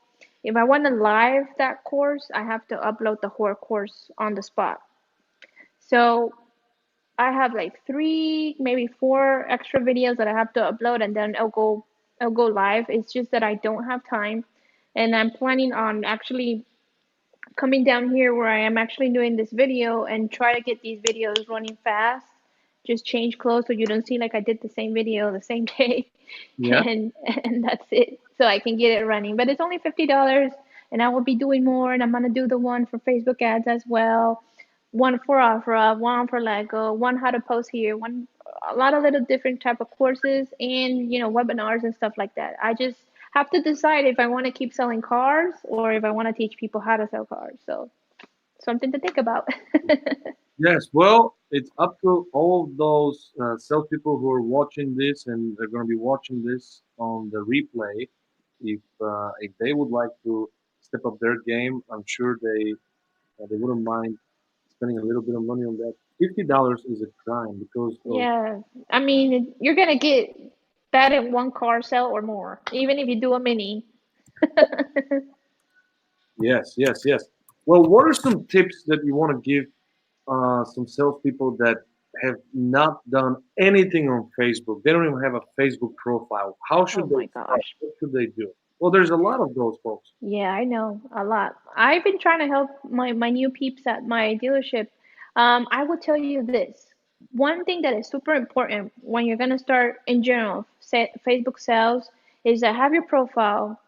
if I want to live that course, I have to upload the whole course on the spot. So I have like three, maybe four extra videos that I have to upload and then I'll go live. It's just that I don't have time. And I'm planning on actually coming down here where I am actually doing this video and try to get these videos running fast. Just change clothes so you don't see like I did the same video the same day, Yeah. and that's it. So I can get it running. But it's only $50, and I will be doing more. And I'm gonna do the one for Facebook ads as well, one for Opera, one for Lego, one how to post here, one a lot of little different type of courses and webinars and stuff like that. I just have to decide if I want to keep selling cars or if I want to teach people how to sell cars. So something to think about. Yes. Well, it's up to all of those salespeople who are watching this and they're going to be watching this on the replay. If they would like to step up their game, I'm sure they wouldn't mind spending a little bit of money on that. $50 is a crime because of Yeah, I mean, you're gonna get that in one car sale or more, even if you do a mini. yes, yes, yes. Well, what are some tips that you want to give some salespeople that have not done anything on Facebook? They don't even have a Facebook profile. How Oh should they my start? gosh. What should they do? Well, there's a lot of those folks. Yeah, I know a lot. I've been trying to help my new peeps at my dealership. I will tell you this. One thing that is super important when you're gonna start in general, say Facebook sales, is that have your profile.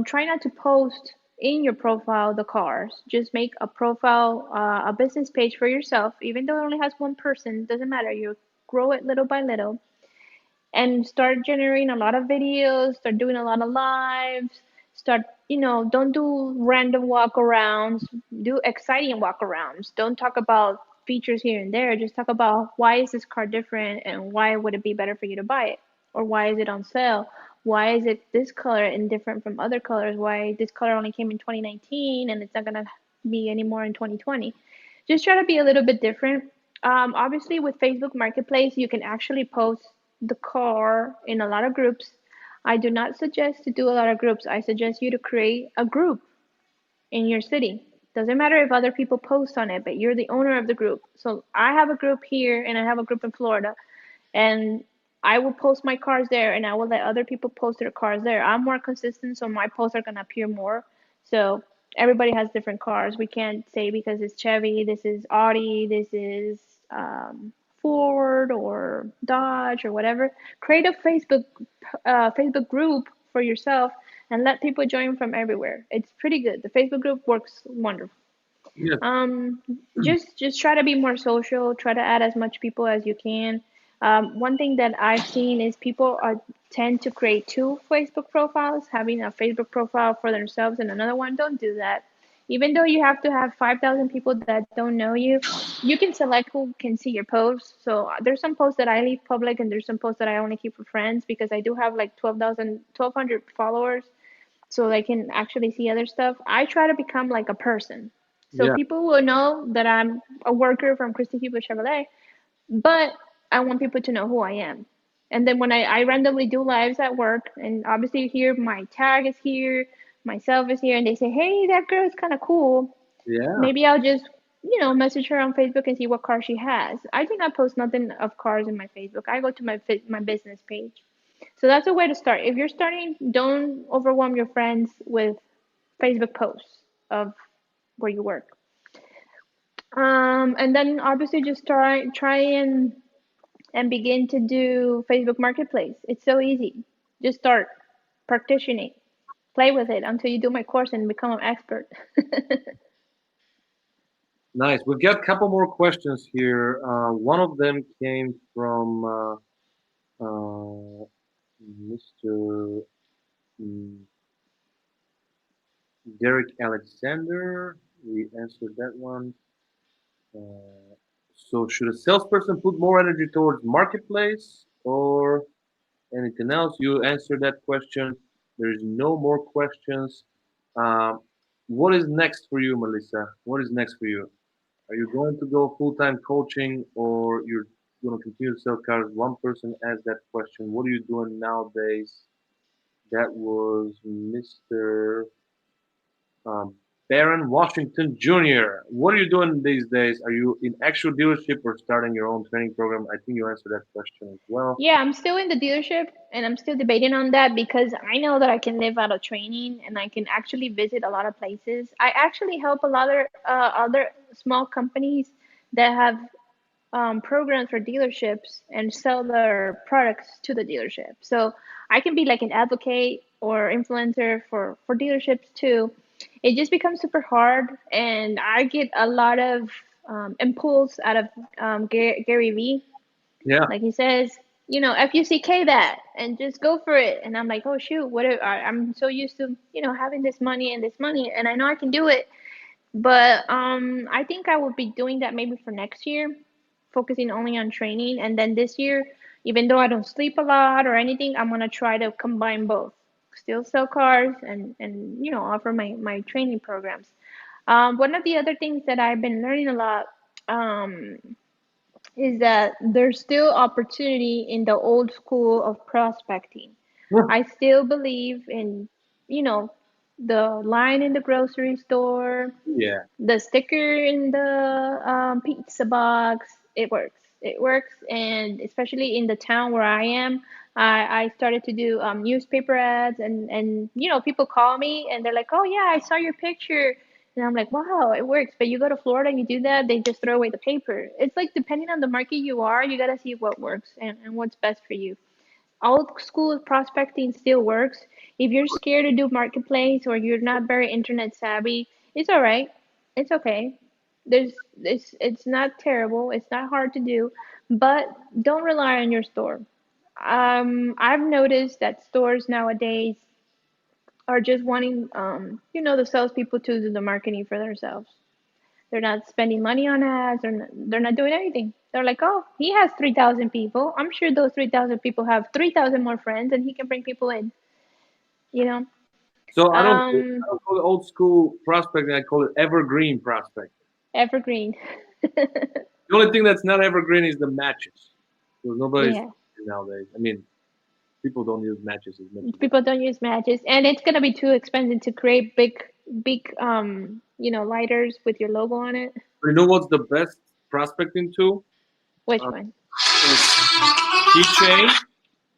Try not to post in your profile the cars. Just make a profile, a business page for yourself. Even though it only has one person, doesn't matter. You grow it little by little and start generating a lot of videos, start doing a lot of lives, start, don't do random walkarounds, do exciting walkarounds. Don't talk about features here and there, just talk about why is this car different and why would it be better for you to buy it? Or why is it on sale? Why is it this color and different from other colors? Why this color only came in 2019 and it's not gonna be anymore in 2020? Just try to be a little bit different. Obviously, with Facebook Marketplace, you can actually post the car in a lot of groups. I do not suggest to do a lot of groups. I suggest you to create a group in your city. Doesn't matter if other people post on it, but you're the owner of the group. So I have a group here and I have a group in Florida, and I will post my cars there and I will let other people post their cars there. I'm more consistent, so my posts are gonna appear more. So everybody has different cars. We can't say because it's Chevy, this is Audi, this is Ford or Dodge or whatever. Create a Facebook group for yourself and let people join from everywhere. It's pretty good. The Facebook group works wonderful. Yes. Um, just try to be more social. Try to add as much people as you can. One thing that I've seen is people tend to create two Facebook profiles, having a Facebook profile for themselves and another one. Don't do that. Even though you have to have 5,000 people that don't know you, you can select who can see your posts. So there's some posts that I leave public and there's some posts that I only keep for friends because I do have like 1,200 followers so they can actually see other stuff. I try to become like a person. So Yeah. people will know that I'm a worker from Christy Huber Chevrolet, but I want people to know who I am. And then when I randomly do lives at work, and obviously here my tag is here, myself is here, and they say, hey, that girl is kind of cool. Yeah. Maybe I'll just, message her on Facebook and see what car she has. I do not post nothing of cars in my Facebook. I go to my business page. So that's a way to start. If you're starting, don't overwhelm your friends with Facebook posts of where you work. And then obviously just try and begin to do Facebook Marketplace. It's so easy. Just start, practicing it, play with it until you do my course and become an expert. Nice. We've got a couple more questions here. One of them came from Mr. mm, Derek Alexander. We answered that one. So, should a salesperson put more energy towards marketplace or anything else? You answered that question. There's no more questions. Um, what is next for you, Melissa? What is next for you? Are you going to go full-time coaching or you're going to continue to sell cars? One person asked that question. What are you doing nowadays? That was Mr. Um, Baron Washington Jr. What are you doing these days? Are you in actual dealership or starting your own training program? I think you answered that question as well. Yeah, I'm still in the dealership and I'm still debating on that because I know that I can live out of training and I can actually visit a lot of places. I actually help a lot of other small companies that have programs for dealerships and sell their products to the dealership. So I can be like an advocate or influencer for dealerships too. It just becomes super hard, and I get a lot of impulse out of Gary Vee. Yeah. Like he says, FUCK that and just go for it. And I'm like, oh shoot, I'm so used to having this money, and I know I can do it. But I think I will be doing that maybe for next year, focusing only on training. And then this year, even though I don't sleep a lot or anything, I'm gonna try to combine both. Still sell cars and offer my training programs. One of the other things that I've been learning a lot um, is that there's still opportunity in the old school of prospecting. I still believe in, you know, the line in the grocery store, Yeah. the sticker in the pizza box. It works. It works, and especially in the town where I am, I started to do newspaper ads, and people call me and they're like, "Oh yeah, I saw your picture," and I'm like, "Wow, it works." But you go to Florida and you do that, they just throw away the paper. It's like depending on the market you are, you gotta see what works and what's best for you. Old school prospecting still works. If you're scared to do marketplace or you're not very internet savvy, it's all right. It's okay. It's not terrible. It's not hard to do, but don't rely on your store. I've noticed that stores nowadays are just wanting, the salespeople to do the marketing for themselves. They're not spending money on ads. They're not doing anything. They're like, oh, he has 3,000 people. I'm sure those 3,000 people have 3,000 more friends, and he can bring people in. You know, So I don't call it old school prospecting. I call it evergreen prospecting. evergreen. The only thing that's not evergreen is the matches. Because nobody's Yeah, nowadays. I mean, people don't use matches as much as they. people don't use matches, and it's gonna be too expensive to create big, lighters with your logo on it. But you know what's the best prospecting tool? Which Uh, one? keychain.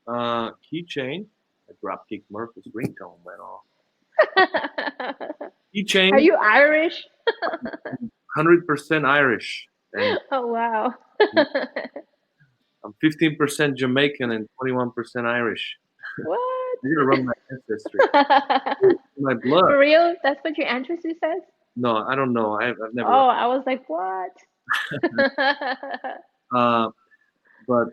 Keychain. I drop kicked Murphy's ringtone went off. Are Keychain. you Irish? 100% Irish, and Oh wow. I'm 15% Jamaican and 21% Irish. What? I gotta run my ancestry. My blood. For real? That's what your ancestry says? No, I don't know. I've never. Oh, I was like, what? Uh, but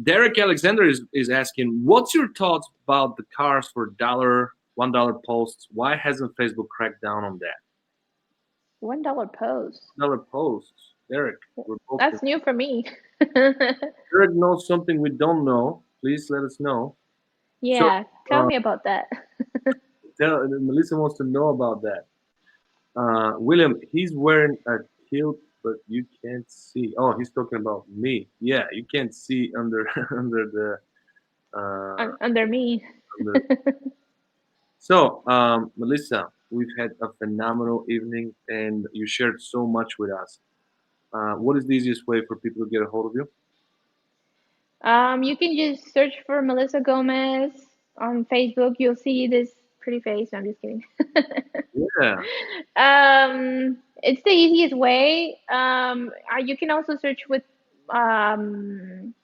Derek Alexander is asking, what's your thoughts about the cars for $1 posts? Why hasn't Facebook cracked down on that? $1 post. Dollar posts, Derek. We're both. That's new for me. Derek knows something we don't know. Please let us know. So, Yeah, tell uh, me about that. Melissa wants to know about that. William, he's wearing a kilt, but you can't see. Oh, he's talking about me. Yeah, you can't see under under the uh, Under me. under. So, Melissa, we've had a phenomenal evening, and you shared so much with us. What is the easiest way for people to get a hold of you? You can just search for Melissa Gomez on Facebook. You'll see this pretty face. No, I'm just kidding. Yeah. It's the easiest way. You can also search with um,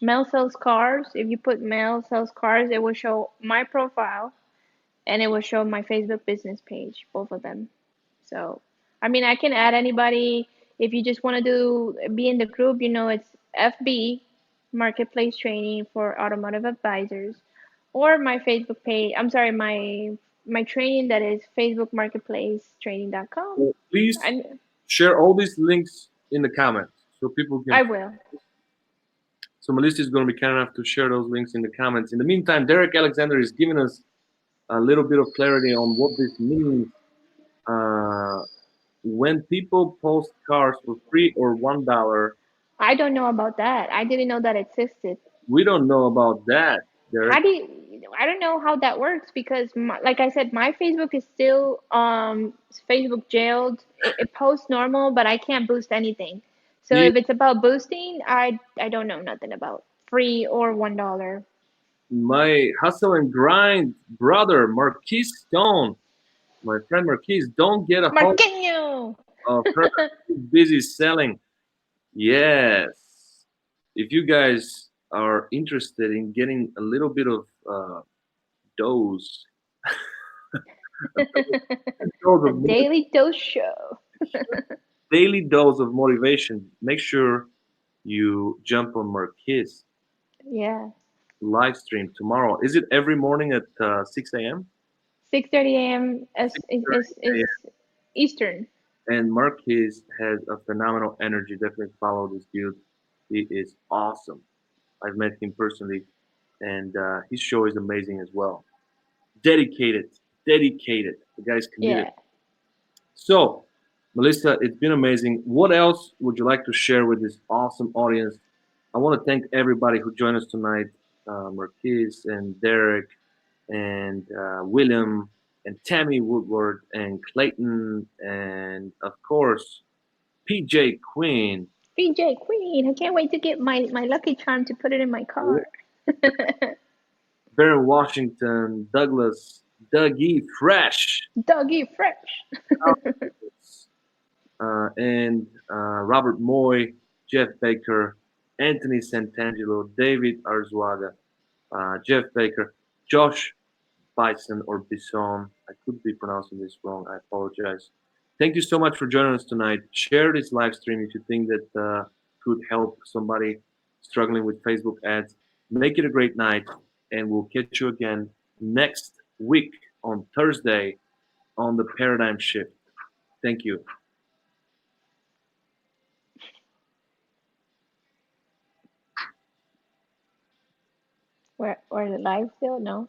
Mel sells cars. If you put Mel sells cars, it will show my profile and it will show my Facebook business page, both of them. So, I mean, I can add anybody if you just want to be in the group. It's FB Marketplace Training for Automotive Advisors, or my Facebook page. I'm sorry, my training that is Facebook Marketplace Training.com. So please And share all these links in the comments so people can. I will. So Melissa is going to be kind enough to share those links in the comments. In the meantime, Derek Alexander is giving us a little bit of clarity on what this means Uh, when people post cars for free or $1, I don't know about that. I didn't know that existed. we don't know about that, How Derek. do you, I don't know how that works because like I said, my Facebook is still Facebook jailed. It posts normal, but I can't boost anything. So He is if it's about boosting, I don't know nothing about free or $1. my hustle and grind brother, Marquise Stone. My friend Marquise, don't get a hold Marquinho. of her. She's busy selling. Yes. If you guys are interested in getting a little bit of dose, a dose The of Daily Dose Show. daily dose of motivation, make sure you jump on Marquise Yeah. live stream tomorrow. Is it every morning at 6 a.m.? 6:30 a.m. Is 6:30 Eastern. And Marquez has a phenomenal energy. Definitely follow this dude. He is awesome. I've met him personally, and his show is amazing as well. Dedicated, dedicated. The guy's committed. Yeah. So, Melissa, it's been amazing. What else would you like to share with this awesome audience? I want to thank everybody who joined us tonight, Marquise and Derek and William and Tammy Woodward and Clayton and of course PJ Queen, BJ Queen. I can't wait to get my Lucky Charm to put it in my car. Baron Washington, Douglas, Dougie Fresh, Doggy Fresh. and Robert Moy, Jeff Baker, Anthony Santangelo, David Arzuaga, Jeff Baker, Josh Bison or Bison. I could be pronouncing this wrong. I apologize. Thank you so much for joining us tonight. Share this live stream if you think that could help somebody struggling with Facebook ads. Make it a great night, and we'll catch you again next week on Thursday on the Paradigm Shift. Thank you. Where the live still? No.